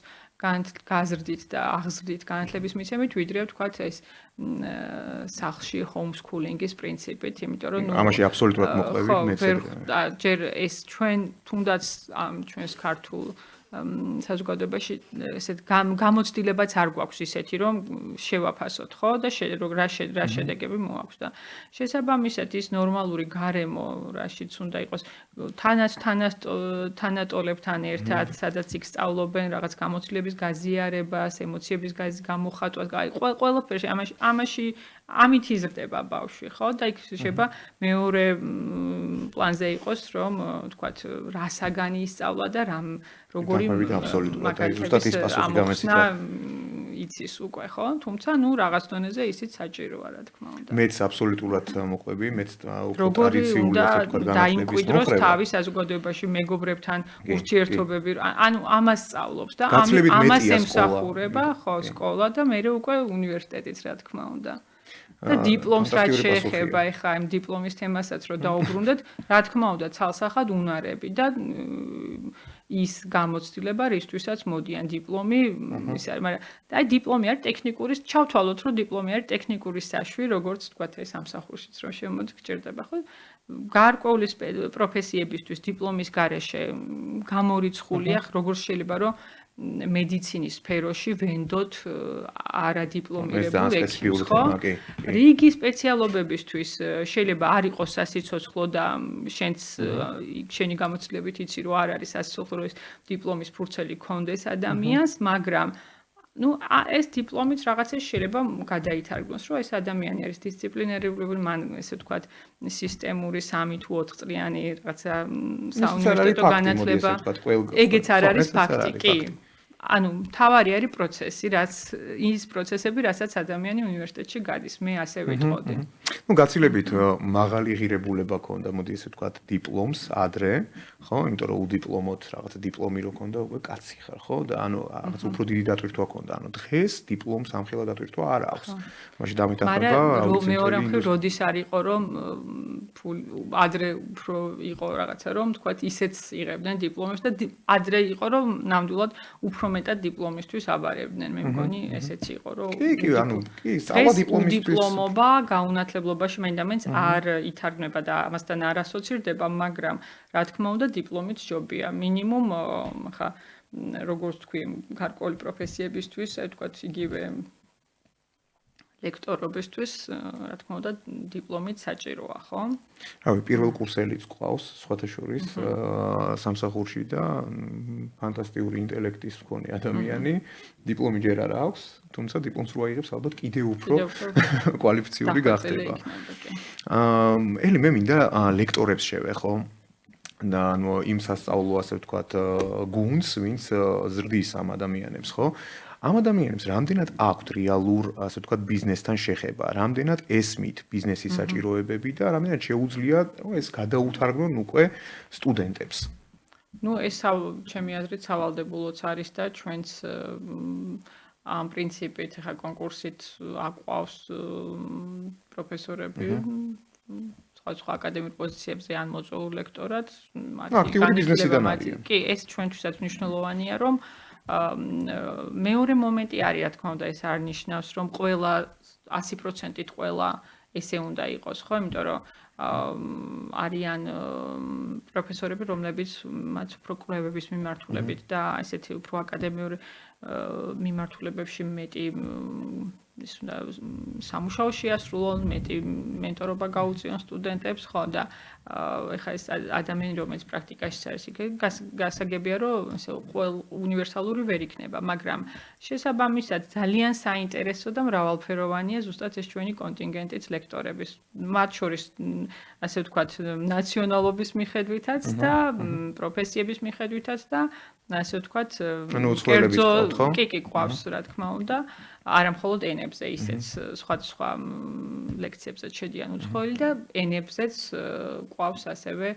გაზრდით და აღზრდით განათლების მიცემით, ვიდრე ვთქვათ ეს სახლში ჰომსკულინგის პრინციპით, იმიტომ რომ ამაში აბსოლუტურად მოყვებით მეც. ჯერ ეს ჩვენ თუნდაც ამ ჩვენს ქართულ საზოგადოებაში ესეთ გამოცდილებაც არ გვაქვს ისეთი, რომ შევაფასოთ, ხო? და რა შედეგები მოაქვს და შესაბამისად ის ნორმალური გარემო, რაშიც უნდა იყოს თანატოლებთან ერთად, სადაც იქ სწავლობენ რაღაც გამოცდილების გაზიარებას, ემოციების გამოხატვას, ყველაფერში ამაში ამით იზრდება ბავშვი, ხო? და იქ შეიძლება მეორე პლანზე იყოს, რომ თქვათ, რა საგანი ისწავლა და როგორი აბსოლუტურად ზუსტად ის პასუხი გამეცემა. იცის უკვე, ხო? თუმცა, რაღაც დონეზე ისიც საჭიროა, რა თქმა უნდა. მეც აბსოლუტურად მოყვები, მეც უფრო ტრადიციული ასე ვთქვათ განათლების დაიმკვიდროს თავის საზოგადოებაში მეგობრებთან ურთიერთობები, ანუ ამას სწავლობს და ამას ემსახურება, ხო, სკოლა და მე უკვე უნივერსიტეტიც, რა თქმა უნდა. და დიპლომს რაც შეეხება, ეხა იმ დიპლომის თემასაც რო დაუბრუნდეთ, რა თქმა უნდა, ცალსახად უნარები და ის გამოცდილება, რისთვისაც მოდიან დიპლომი, ის არის, მაგრამ აი დიპლომი არის ტექნიკური, ჩავთვალოთ, რომ დიპლომი არის ტექნიკური საშვი, როგორც თქვა ეს სამსახურშიც რომ შემოგჭირდება, ხო? გარკვეული პროფესიებისთვის დიპლომის გარეშე გამორიცხულია, როგორც შეიძლება რომ მედიცინის სფეროში ვენდოთ არადიპლომირებულ ექიმს, ხო? რიგი სპეციალობებისთვის შეიძლება არ იყოს სასიცოცხლო და შენი გამოცდილებით იცი რომ არ არის სასიცოცხლო რომ ეს დიპლომის ფურცელი კონდეს ადამიანს, მაგრამ ეს დიპლომით რაღაცა შეიძლება გადაითარგმნოს, რომ ეს ადამიანი არის დისციპლინარული, მან ესე ვთქვათ, სისტემური 3 თუ 4 წლიანი რაღაცა საუნივერსიტეტო განათლება. ეგეც არ არის ფაქტი, კი. ანუ თავარი არის პროცესი, რაც ის პროცესები, რასაც ადამიანი უნივერსიტეტში გადის, მე ასე ვიტყოდი. გაცილებით მაღალი ღირებულება ქონდა, მოდი ესე ვთქვათ, დიპლომს ადრე, ხო? იმიტომ რომ უდიპლომოთ რაღაცა დიპლომი რო ქონდა, უკვე კაცი ხარ, ხო? და ანუ რაღაც უფრო დიდი დატვირთვა ქონდა. ანუ დღეს დიპლომს ამხელა დატვირთვა არ აქვს. მაშინ დამიტახება მაგრამ მეორე მხრივ როდის არ იყო რომ ადრე უფრო იყო რაღაცა რომ თქვათ ისეც იღებდნენ დიპლომებს და ადრე იყო რომ ნამდვილად უფრო მეტად დიპლომისთვის აბარებდნენ. მე მგონი ესეც იყო რომ კი, ანუ კი, სწავლა დიპლომისთვის დიპლომობა გაუნათლებლობაში მაინდამაინც არ ითარგმნება და ამასთან არ ასოცირდება, მაგრამ რა თქმა უნდა დიპლომით ჯობია. მინიმუმ ხა როგორც თქვი, გარკვეული პროფესიებისთვის, აი თქვათ იგივე ლექტორობისთვის, რა თქმა უნდა, დიპლომით საჭიროა, ხო? რავი, პირველ კურსელიც ყავს, სხვათა შორის, სამსახურში და ფანტასტიკური ინტელექტის მქონე ადამიანი, დიპლომი ჯერ არ აქვს, თუმცა დიპლომს რო აიღებს, ალბათ კიდევ უფრო კვალიფიციური გახდება. ელი, მე მინდა ლექტორებს შევეხო. და ანუ იმ სასწავლო, ასე ვთქვათ, გუნდს, ვინც ზრდის ამ ადამიანებს, ხო? ამ ადამიანებს რამდენად აქვთ რეალურ, ასე ვთქვათ, ბიზნესთან შეხება, რამდენად ესმით ბიზნესის საჭიროებები და რამდენად შეუძლია ეს გადაუთარგმნონ უკვე სტუდენტებს. ეს ჩემი აზრით სავალდებულოც არის და ჩვენც ამ პრინციპით ხა კონკურსით აყვავს პროფესორები სხვა akademik პოზიციებზე ან მოწვეულ ლექტორად, მათი ბიზნესიდან არიან. კი, ეს ჩვენთვისაც მნიშვნელოვანია, რომ მეორე მომენტი არის, რა თქმა უნდა, ეს არ ნიშნავს, რომ ყველა 100%-ით ყველა ესე უნდა იყოს, ხო? იმიტომ რომ არიან პროფესორები, რომლებიც მათ უფრო კვლევების მიმართულებით და ესეთი უფრო აკადემიური მიმართულებებში მეტი ის უნდა სამუშაოში ასრულონ, მეტი მენტორობა გაუწიონ სტუდენტებს, ხო და ეხლა ეს ადამიანი რომელიც პრაქტიკაში არის, იქ გასაგებია რომ ესე უნივერსალური ვერ იქნება, მაგრამ შესაბამისად ძალიან საინტერესო და მრავალფეროვანია ზუსტად ეს ჩვენი კონტინგენტიც ლექტორების, მათ შორის ასე ვთქვათ, ნაციონალობის მიხედვითაც და პროფესიების მიხედვითაც და ასე ვთქვათ, კი, ყავს, რა თქმა უნდა, არა მხოლოდ ენებზე, ისეც სხვა ლექციებზე შედიან უცხოელი და ენებზეც ყავს ასევე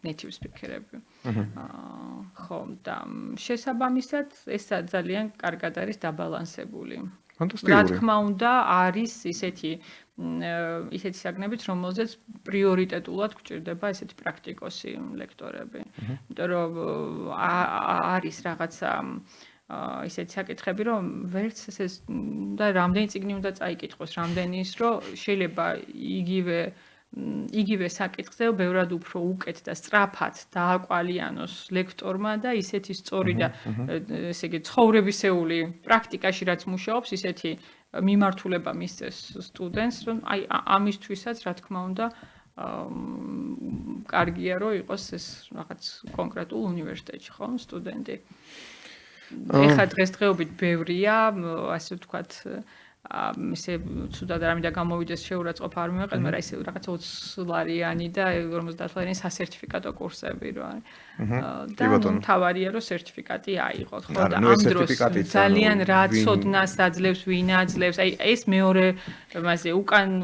native speaker-ები. ხო, და შესაბამისად ეს ძალიან კარგად არის დაბალანსებული. რა თქმა უნდა, არის ისეთი საგნებიც, რომელზეც პრიორიტეტულად გვჭირდება ესეთი პრაქტიკოსი ლექტორები. იმიტომ რომ არის რაღაცა ისეთი საკითხები, რომ ვერც ეს და რამდენი წიგნი უნდა წაიკითხოს, რამდენი ის, რომ შეიძლება იგივე საკითხზე ბევრად უფრო უკეთ და სწრაფად დააკვალიანოს ლექტორმა და ისეთი სწორი და ესე იგი ცხოვრებისეული პრაქტიკაში რაც მუშაობს, ისეთი მიმართულება მისცეს სტუდენტს, რომ აი ამისთვისაც რა თქმა უნდა კარგია რომ იყოს ეს რაღაც კონკრეტულ უნივერსიტეტში, ხო, სტუდენტი. ეხლა დღესდღეობით ბევრია, ასე ვთქვათ, ისე ცუდად არ მინდა გამოვიდეს შეურაცხყოფა არ მივაყენე, მაგრამ ისე რაღაც 20 ლარიანი და 50 ლარიანი სასერტიფიკატო კურსები რო არის. და მთავარია რომ სერტიფიკატი აიღოთ, ხო და ამ დროს ძალიან რა ცოდნას აძლევს, ვინ აძლევს, აი ეს მეორე მასე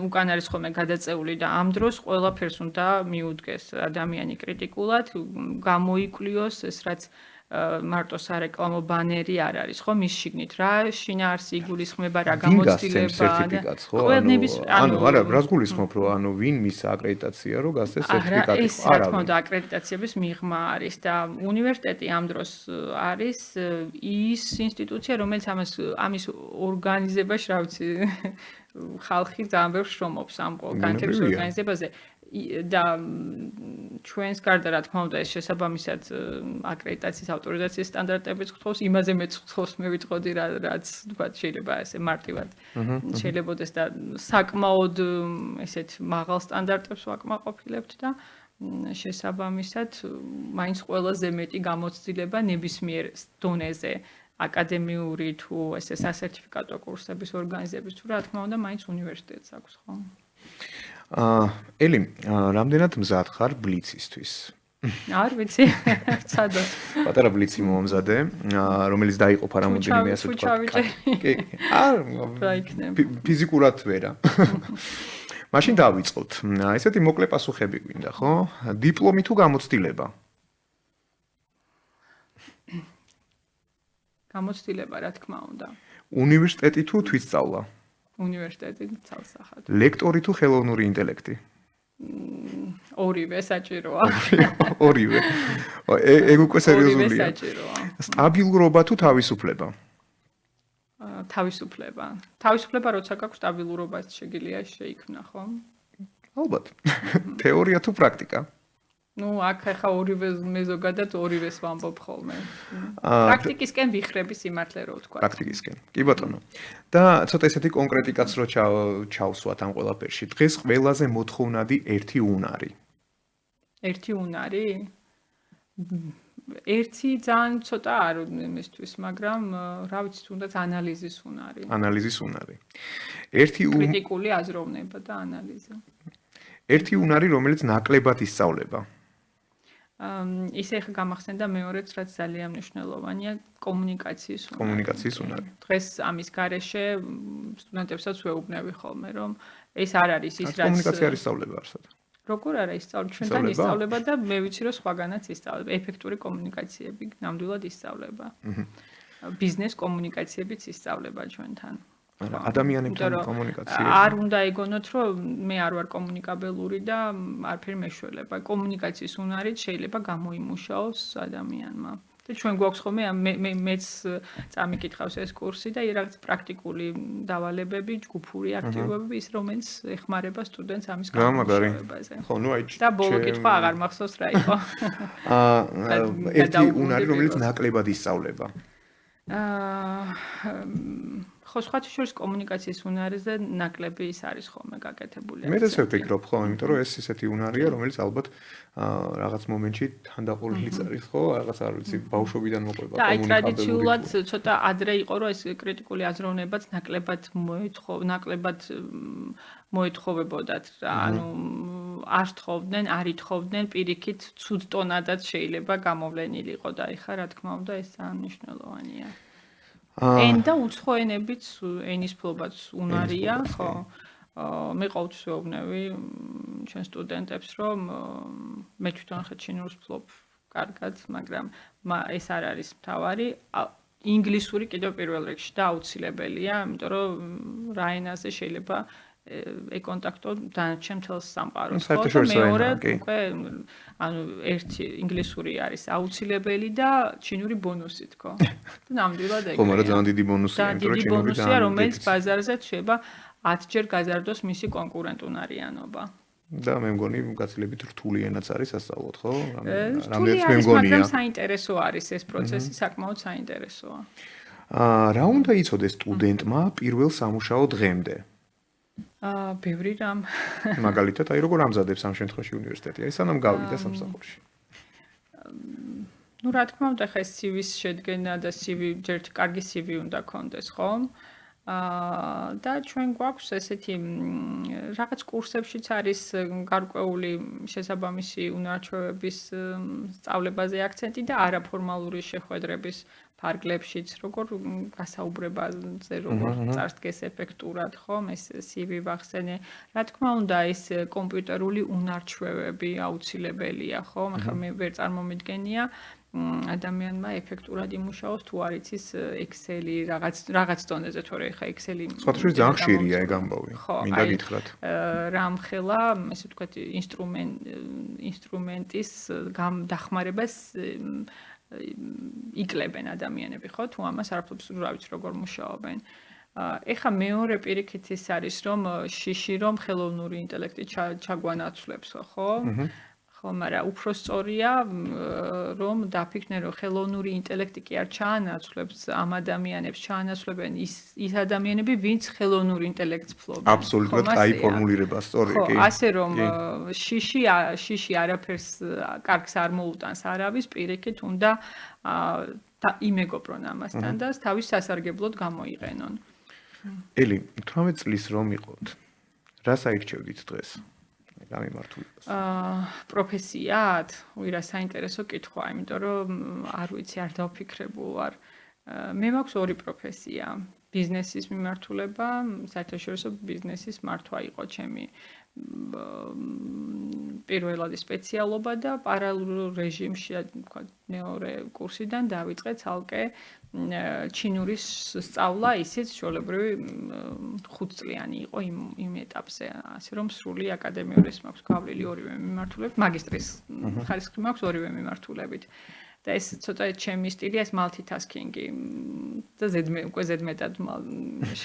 უკან არის ხოლმე გადაწეული და ამ დროს ყველაფერს უნდა მიუდგეს ადამიანი კრიტიკულად, გამოიკვლიოს ეს რაც მარტო სარეკლამო ბანერი არ არის, ხო, მის შიგნით რა შინაარსი იგულისხმება, რა გამოცდილება სერტიფიკატს, ხო? არა, რას გულისხმობ, რომ ანუ ვინ მის აკრედიტაცია, რომ გასცეს სერტიფიკატი? ეს რა თქმა უნდა აკრედიტაციების მიღმა არის და უნივერსიტეტი ამ დროს არის ის ინსტიტუცია, რომელიც ამის ორგანიზებაში, რა ვიცი, ხალხი ძალიან ბევრს შრომობს ამ განათლების ორგანიზებაზე. და ჩვენს გარდა რა თქმა უნდა ეს შესაბამისად აკრედიტაციის ავტორიზაციის სტანდარტებიც გთხოვს, იმაზე მეც გთხოვს მე ვიტყოდი რაც თქვა შეიძლება ესე მარტივად შეიძლებაოდეს და საკმაოდ ესეთ მაღალ სტანდარტებს ვაკმაყოფილებთ და შესაბამისად მაინც ყველაზე მეტი გამოცდილება ნებისმიერ დონეზე აკადემიური თუ ესე სასერტიფიკატო კურსების ორგანიზების თუ რა თქმა უნდა მაინც უნივერსიტეტს აქვს ხო? ელი, რამდენად მზად ხარ ბლიცისთვის? არ ვიცი, ცადოთ. პატარა ბლიცი მომზადე, რომელიც დაიყოფა რამოდენიმე ასე თქვა. კი, ფიზიკურად ვერა. მაშინ დავიწყოთ. ესეთი მოკლე პასუხები გვინდა, ხო? დიპლომი თუ გამოცდილება? გამოცდილება, რა თქმა უნდა. უნივერსიტეტი თუ თვითსწავლა? უნივერსიტეტი ცალსახად. ლექტორი თუ ხელოვნური ინტელექტი? ორივე საჭიროა. ორივე. ეგ უკვე სერიოზულია. ორივე საჭიროა. სტაბილურობა თუ თავისუფლება? თავისუფლება. თავისუფლება როცა გაქვს სტაბილურობას შეგიძლია შეიქმნა, ხო? ალბათ. თეორია თუ პრაქტიკა? ნუ აქ ახლა ორივე მე ზოგადად ორივეს ვამბობ ხოლმე. პრაქტიკისკენ ვიხრები სიმართლე რო ვთქვა. პრაქტიკისკენ. კი ბატონო. და ცოტა ესეთი კონკრეტიკაც რო ჩავსვათ ამ ყველაფერში. დღეს ყველაზე მოთხოვნადი ერთი უნარი. ერთი უნარი? ერთი ძალიან ცოტა არ იმისთვის, მაგრამ რა ვიცი, თუნდაც ანალიზის უნარი. ანალიზის უნარი. კრიტიკული აზროვნება და ანალიზი. ერთი უნარი, რომელიც ნაკლებად ისწავლება. ისე ხა გამახსენდა მეორეც, რაც ძალიან მნიშვნელოვანია, კომუნიკაციის უნარი. კომუნიკაციის უნარი. დღეს ამის გარეშე სტუდენტებსაც ვეუბნები ხოლმე, რომ ეს არ არის ის, რაც კომუნიკაცია არის სწავლება არსად. როგორ არა ისწავლება? ჩვენთან ისწავლება და მე ვიცი, რომ სხვაგანაც ისწავლება. ეფექტური კომუნიკაციები ნამდვილად ისწავლება. ბიზნეს კომუნიკაციებიც ისწავლება ჩვენთან. ადამიანებთან კომუნიკაცია. არ უნდა ეგონოთ, რომ მე არ ვარ კომუნიკაბელური და არაფერი მეშველება. კომუნიკაციის უნარით შეიძლება გამოიმუშაოს ადამიანმა. და ჩვენ გვაქვს ხოლმე მეც წამიკითხავს ეს კურსი და რაღაც პრაქტიკული დავალებები, ჯგუფური აქტივობები, ის რომელიც ეხმარება სტუდენტს ამის გამომუშავებაზე. ხო, ნუ აი და ბოლო კითხვა აღარ მახსოვს რა იყო. ერთი უნარი, რომელიც ნაკლებად ისწავლება. ხო, სხვათა შორის კომუნიკაციის უნარზე ნაკლები ის არის ხოლმე გაკეთებული. მე ესე ვფიქრობ, ხო, იმიტომ რომ ეს ისეთი უნარია, რომელიც ალბათ რაღაც მომენტში თანდაყოლილიც არის, ხო, რაღაც არ ვიცი, ბავშვობიდან მოყვება კომუნიკაბელური. და აი ტრადიციულად ცოტა ადრე იყო, რომ ეს კრიტიკული აზროვნებაც ნაკლებად მოეთხოვებოდათ. ანუ არ თხოვდნენ, არ ითხოვდნენ, პირიქით ცუდ ტონადაც შეიძლება გამოვლენილიყო და ეხლა რა თქმა უნდა ეს ძალიან მნიშვნელოვანია. ენდა უცხო ენებიც ენის ფლობაც უნარია, ხო? მე ყოველთვის ვეუბნები ჩვენ სტუდენტებს, რომ მე თვითონ ხა ჩინურს ვფლობ კარგად, მაგრამ ეს არ არის მთავარი. ინგლისური კიდევ პირველ რიგში და აუცილებელია, იმიტომ რომ რა ენაზე შეიძლება ეკონტაქტო დანარჩენ მთელს სამყაროს. ხო, მეორე უკვე ანუ ერთი ინგლისური არის აუცილებელი და ჩინური ბონუსით, ხო? და ნამდვილად ეგრეა. ხო, მაგრამ ძალიან დიდი ბონუსია, იმიტომ რომ ჩინური ბონუსია, რომელიც ბაზარზე შეიძლება 10 ჯერ გაზარდოს მისი კონკურენტუნარიანობა. და მე მგონი გაცილებით რთული ენაც არის ასწავლოთ, ხო? რამდენიც მე მგონია. მაგრამ საინტერესო არის ეს პროცესი, საკმაოდ საინტერესოა. რა უნდა იცოდეს სტუდენტმა პირველ სამუშაო დღემდე? ბევრი რამ. მაგალითად, აი როგორ ამზადებს ამ შემთხვევაში უნივერსიტეტი? აი სანამ გავიდა სამსახურში. ნუ რა თქმა უნდა, ხა CV-ს შედგენა და ერთი კარგი CV უნდა გქონდეს, ხო? და ჩვენ გვაქვს ესეთი რაღაც კურსებშიც არის გარკვეული შესაბამისი უნარჩვევების სწავლებაზე აქცენტი და არაფორმალური შეხვედრების ფარგლებშიც, როგორ გასაუბრებაზე, როგორ წარსდგეს ეფექტურად, ხომ, ეს CV ვახსენე. რა თქმა უნდა, ეს კომპიუტერული უნარჩვევები აუცილებელია, ხომ? ახლა მე ვერ წარმომიდგენია ადამიანმა ეფექტურად იმუშაოს თუ არ იცის Excel-ი რაღაც დონეზე თორე ხა Excel-ი სხვათაშორის ძალიან ხშირია ეგ ამბავი. მინდა გითხრათ. რამხელა, ესე ვთქვათ, ინსტრუმენტის დახმარებას იკლებენ ადამიანები, ხო? თუ ამას არაფერს რა ვიცი როგორ მუშაობენ. ეხა მეორე პირიქით ის არის, რომ შიში რომ ხელოვნური ინტელექტი ჩაგვანაცვლებს, ხო? ხო, მაგრამ უფრო სწორია, რომ დაფიქრდნენ, რომ ხელოვნური ინტელექტი კი არ ჩაანაცვლებს ამ ადამიანებს, ჩაანაცვლებენ ის ადამიანები, ვინც ხელოვნურ ინტელექტს ფლობენ. აბსოლუტურად კაი ფორმულირება, სწორი კი. ხო, ასე რომ შიში არაფერს კარგს არ მოუტანს არავის, პირიქით უნდა იმეგობრონ ამასთან და თავის სასარგებლოდ გამოიყენონ. ელი, 18 წლის რომ იყოთ, რა საირჩევდით დღეს? გამიმართულებას. პროფესიად? რა საინტერესო კითხვა, იმიტომ რომ არ ვიცი, არ დავფიქრებულ ვარ. მე მაქვს ორი პროფესია. ბიზნესის მიმართულება, საერთაშორისო ბიზნესის მართვა იყო ჩემი პირველადი სპეციალობა და პარალელურ რეჟიმში, თქვა, მეორე კურსიდან დავიწყე ცალკე ჩინურის სწავლა, ისიც ჩვეულებრივი 5 წლიანი იყო იმ ეტაპზე, ასე რომ სრული აკადემიური ეს მაქვს გავლილი ორივე მიმართულებით, მაგისტრის ხარისხი მაქვს ორივე მიმართულებით. და ეს ცოტა ჩემი სტილია, ეს multitasking-ი და უკვე ზედმეტად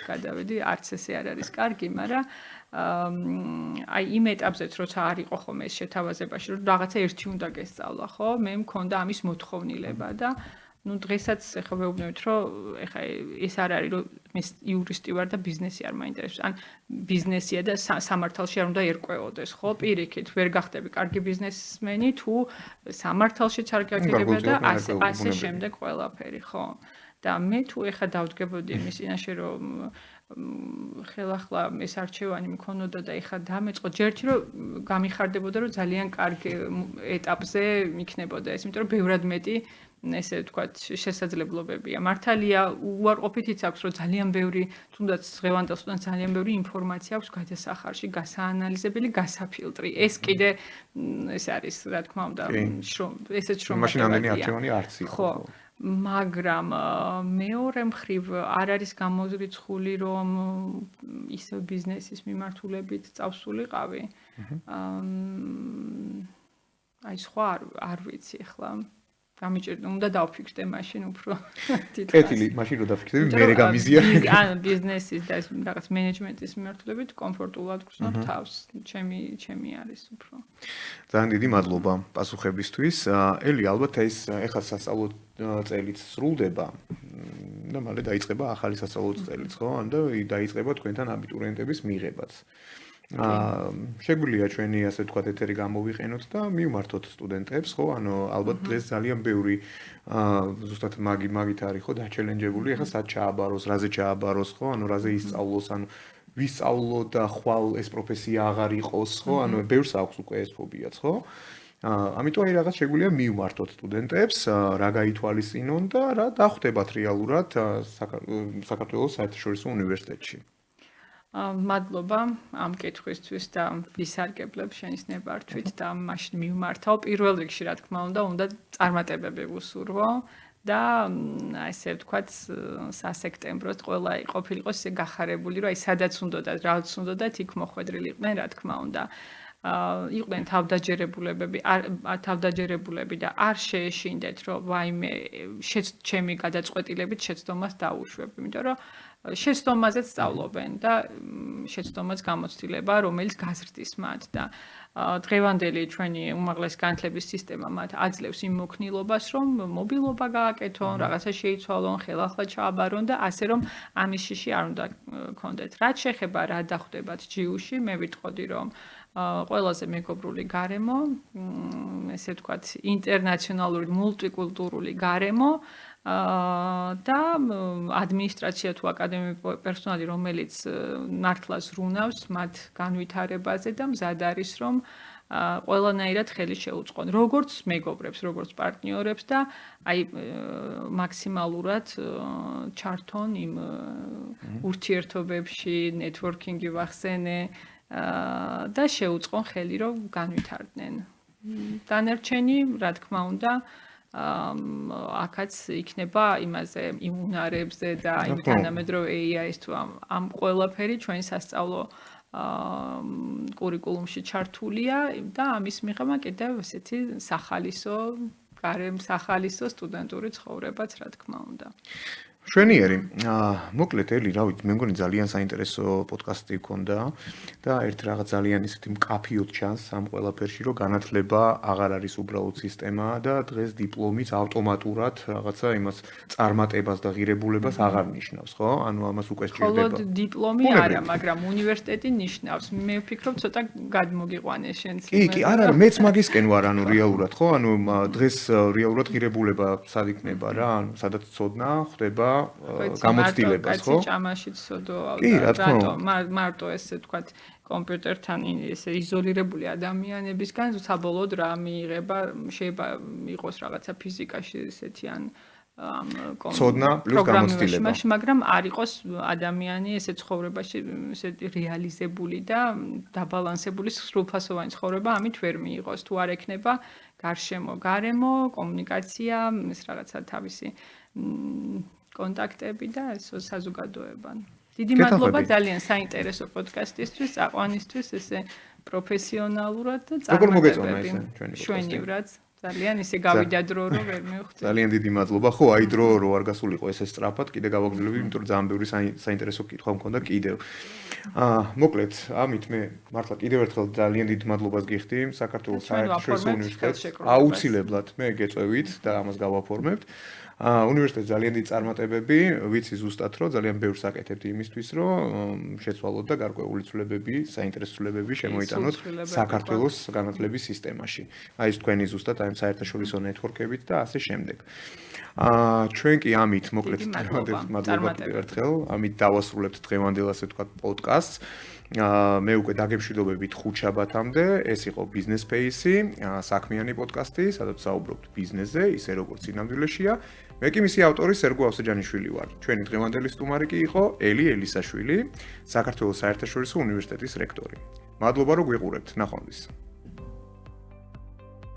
გადავედი, არც ესე არ არის კარგი, მაგრამ აი იმ ეტაპზეც როცა არ იყო ხოლმე ეს შეთავაზებაში, რომ რაღაცა ერთი უნდა გესწავლა, ხო? მე მქონდა ამის მოთხოვნილება და ну დღესაც ეხლა ვეუბნებით რომ ეხლა ეს არ არის რომ მე იურისტი ვარ და ბიზნესი არ მაინტერესებს. ან ბიზნესია და სამართალში არ უნდა ერკვეოდეს, ხო? პირიქით, ვერ გახდები კარგი ბიზნესმენი თუ სამართალშიც არ გაგიგება და ასე შემდეგ ყველაფერი, ხო? და მე თუ ეხლა დავდგებოდი იმის წინაშე რომ ხელახლა ეს არჩევანი მქონოდა და ეხლა დამეწყო ჯერჯი რომ გამიხარდებოდა რომ ძალიან კარგი ეტაპზე იქნებოდა ეს, იმიტომ რომ ბევრად მეტი ესე ვთქვათ, შესაძლებლობებია. მართალია, უარყოფითიც აქვს, რომ ძალიან ბევრი, თუნდაც დღევანდელსთან ძალიან ბევრი ინფორმაცია აქვს გადასახარში, გასაანალიზებელი, გასაფილტრი. ეს კიდე ეს არის, რა თქმა უნდა, ესეც შრომა. მაშინ ამდენი არჩევანი არც იყო. ხო. მაგრამ მეორე მხრივ არ არის გამორიცხული, რომ ისევ ბიზნესის მიმართულებით წავსულიყავი. აი სხვა არ vicი ახლა. გამიჭირდა, უნდა დავფიქრდე მაშინ უფრო თითქოს. კეთილი, მაშინ რო დავფიქრდები, მე გამიზიარე. ანუ ბიზნესის და რაღაც მენეჯმენტის მიმართულებით კომფორტულად გრძნობ თავს. ჩემი არის უფრო. ძალიან დიდი მადლობა პასუხებისთვის. ელი, ალბათ ეს ეხლა სასწავლო წელიც სრულდება და მალე დაიწყება ახალი სასწავლო წელიც, ხო? და დაიწყება თქვენთან აბიტურიენტების მიღებაც. შეგვიძლია ჩვენი ასე ვთქვათ ეთერი გამოვიყენოთ და მივმართოთ სტუდენტებს, ხო? ანუ ალბათ დღეს ძალიან ბევრი ზუსტად მაგით არის, ხო, დაჩელენჯებული. ეხლა სად ჩააბაროს, რაზე ჩააბაროს, ხო? ანუ რაზე ისწავლოს, ანუ ვისწავლო და ხვალ ეს პროფესია აღარ იყოს, ხო? ანუ ბევრს აქვს უკვე ეს ფობიაც, ხო? ამიტომ აი რაღაც შეგვიძლია მივმართოთ სტუდენტებს, რა გაითვალისწინონ და რა დახვდებათ რეალურად საქართველოს საერთაშორისო უნივერსიტეტში. მადლობა ამ კითხვისთვის და ვისარგებლებ შენის ნებართვით და მაშინ მივმართავ პირველ რიგში რა თქმა უნდა წარმატებები ვუსურვო და ასე ვთქვათ სასექტემბროს ყველა ყოფილიყო გახარებული რომ აი სადაც უნდათ რაც უნდათ იქ მოხვედრილიყვნენ რა თქმა უნდა იყვნენ თავდაჯერებულები და არ შეეშინდეთ რომ ვაიმე ჩემი გადაწყვეტილებით შეცდომას დაუშვებ იმიტომ რომ შეცდომაზეც სწავლობენ და შეცდომაც გამოცდილება რომელიც გაზრდის მათ და დღევანდელი ჩვენი უმაღლესი განათლების სისტემა მათ აძლევს იმ მოქნილობას რომ მობილობა გააკეთონ რაღაცა შეიცვალონ ხელახლა ჩააბარონ და ასე რომ ამის შიში არ უნდა გქონდეთ რაც შეეხება რა დახვდებათ ჯიუში მე ვიტყოდი რომ ყველაზე მეგობრული გარემო ესე ვთქვათ ინტერნაციონალური მულტიკულტურული გარემო და ადმინისტრაცია თუ აკადემიური პერსონალი რომელიც მართლაც რუნავს მათ განვითარებაზე და მზად არის რომ ყველანაირად ხელი შეუწყონ როგორც მეგობრებს როგორც პარტნიორებს და აი მაქსიმალურად ჩართონ იმ ურთიერთობებში ნეტვორკინგი ვახსენე და შეუწყონ ხელი რომ განვითარდნენ. დანარჩენი, რა თქმა უნდა, აქაც იქნება იმაზე იმუნარებზე და იმ თანამედროვე AI-ს თუ ამ ყველაფერი ჩვენ სასწავლო კურიკულუმში ჩართულია და ამის მიღება კიდევ ესეთი სახალისო სტუდენტური ცხოვრებაც რა თქმა უნდა. შვენიერი. მოკლედ ელი, რა ვიცი, მე მგონი ძალიან საინტერესო პოდკასტი გქონდა და ერთ რაღაც ძალიან ისეთი მკაფიოდ ჩანს ამ ყველაფერში, რომ განათლება აღარ არის უბრალოდ სისტემა და დღეს დიპლომის ავტომატურად რაღაცა იმას წარმატებას და ღირებულებას აღარ ნიშნავს, ხო? ანუ ამას უკვე სჭირდება. მხოლოდ დიპლომი არა, მაგრამ უნივერსიტეტი ნიშნავს. მე ვფიქრობ, ცოტა გადმოგიყვანე შენც. კი, არა, მეც მაგისკენ ვარ, ანუ რეალურად, ხო? ანუ დღეს რეალურად ღირებულება სად იქნება რა? ანუ სადაც ცოდნა ხდება გამოცდილებას, ხო? კაცი ჭამაშიც ცოდო რატო? მარტო ესე თქვათ კომპიუტერთან ესე იზოლირებული ადამიანებისგან საბოლოოდ რა მიიღება, შეიძლება იყოს რაღაცა ფიზიკაში ესეთი ან ცოდნა პლუს გამოცდილება. მაგრამ არ იყოს ადამიანი ესე ცხოვრებაში ესე რეალიზებული და დაბალანსებული სრულფასოვანი ცხოვრება ამით ვერ მიიღოს. თუ არ ექნება გარემო, კომუნიკაცია, ეს რაღაცა თავისი კონტაქტები და eso საზოგადოება. დიდი მადლობა ძალიან საინტერესო პოდკასტისთვის, აყვანისთვის, ესე პროფესიონალურად და წარმატებები. შვენივრად. ძალიან ისე გავიდა დრო, რომ ვერ მივხვდი. ძალიან დიდი მადლობა. ხო, აი დრო რო არ გასულიყო ესე სწრაფად, კიდე გავაგრძელები, იმიტომ რომ ძალიან ბევრი საინტერესო კითხვა მქონდა კიდევ. მოკლედ, ამით მე მართლა კიდევ ერთხელ ძალიან დიდ მადლობას გიხდი საქართველოს საერთაშორისო უნივერსიტეტს. აუცილებლად მე გეწევით და ამას გავაფორმებთ. უნივერსიტეტს ძალიან დიდი წარმატებები, ვიცი ზუსტად რომ ძალიან ბევრს აკეთებთ იმისთვის, რომ შეცვალოთ და გარკვეული ცვლილებები, საინტერესო ცვლილებები შემოიტანოთ საქართველოს განათლების სისტემაში. აი ეს თქვენი ზუსტად აი საერთაშორისო ნეტვორკებით და ასე შემდეგ. ჩვენ კი ამით მოკლედ მადლობა კიდევ ერთხელ, ამით დავასრულებთ დღევანდელ ასე ვთქვათ პოდკასტს. მე უკვე დაგემშვიდობებით ხუთშაბათამდე, ეს იყო Business Space-ი, საქმიანი პოდკასტი, სადაც საუბრობთ ბიზნესზე, ისე როგორც სინამდვილეშია. მე კი მისი ავტორი სერგო ავსეჯანიშვილი ვარ. ჩვენი დღევანდელი სტუმარი კი იყო ელი ელისაშვილი, საქართველოს საერთაშორისო უნივერსიტეტის რექტორი. მადლობა რომ გვიყურებთ. ნახვამდის.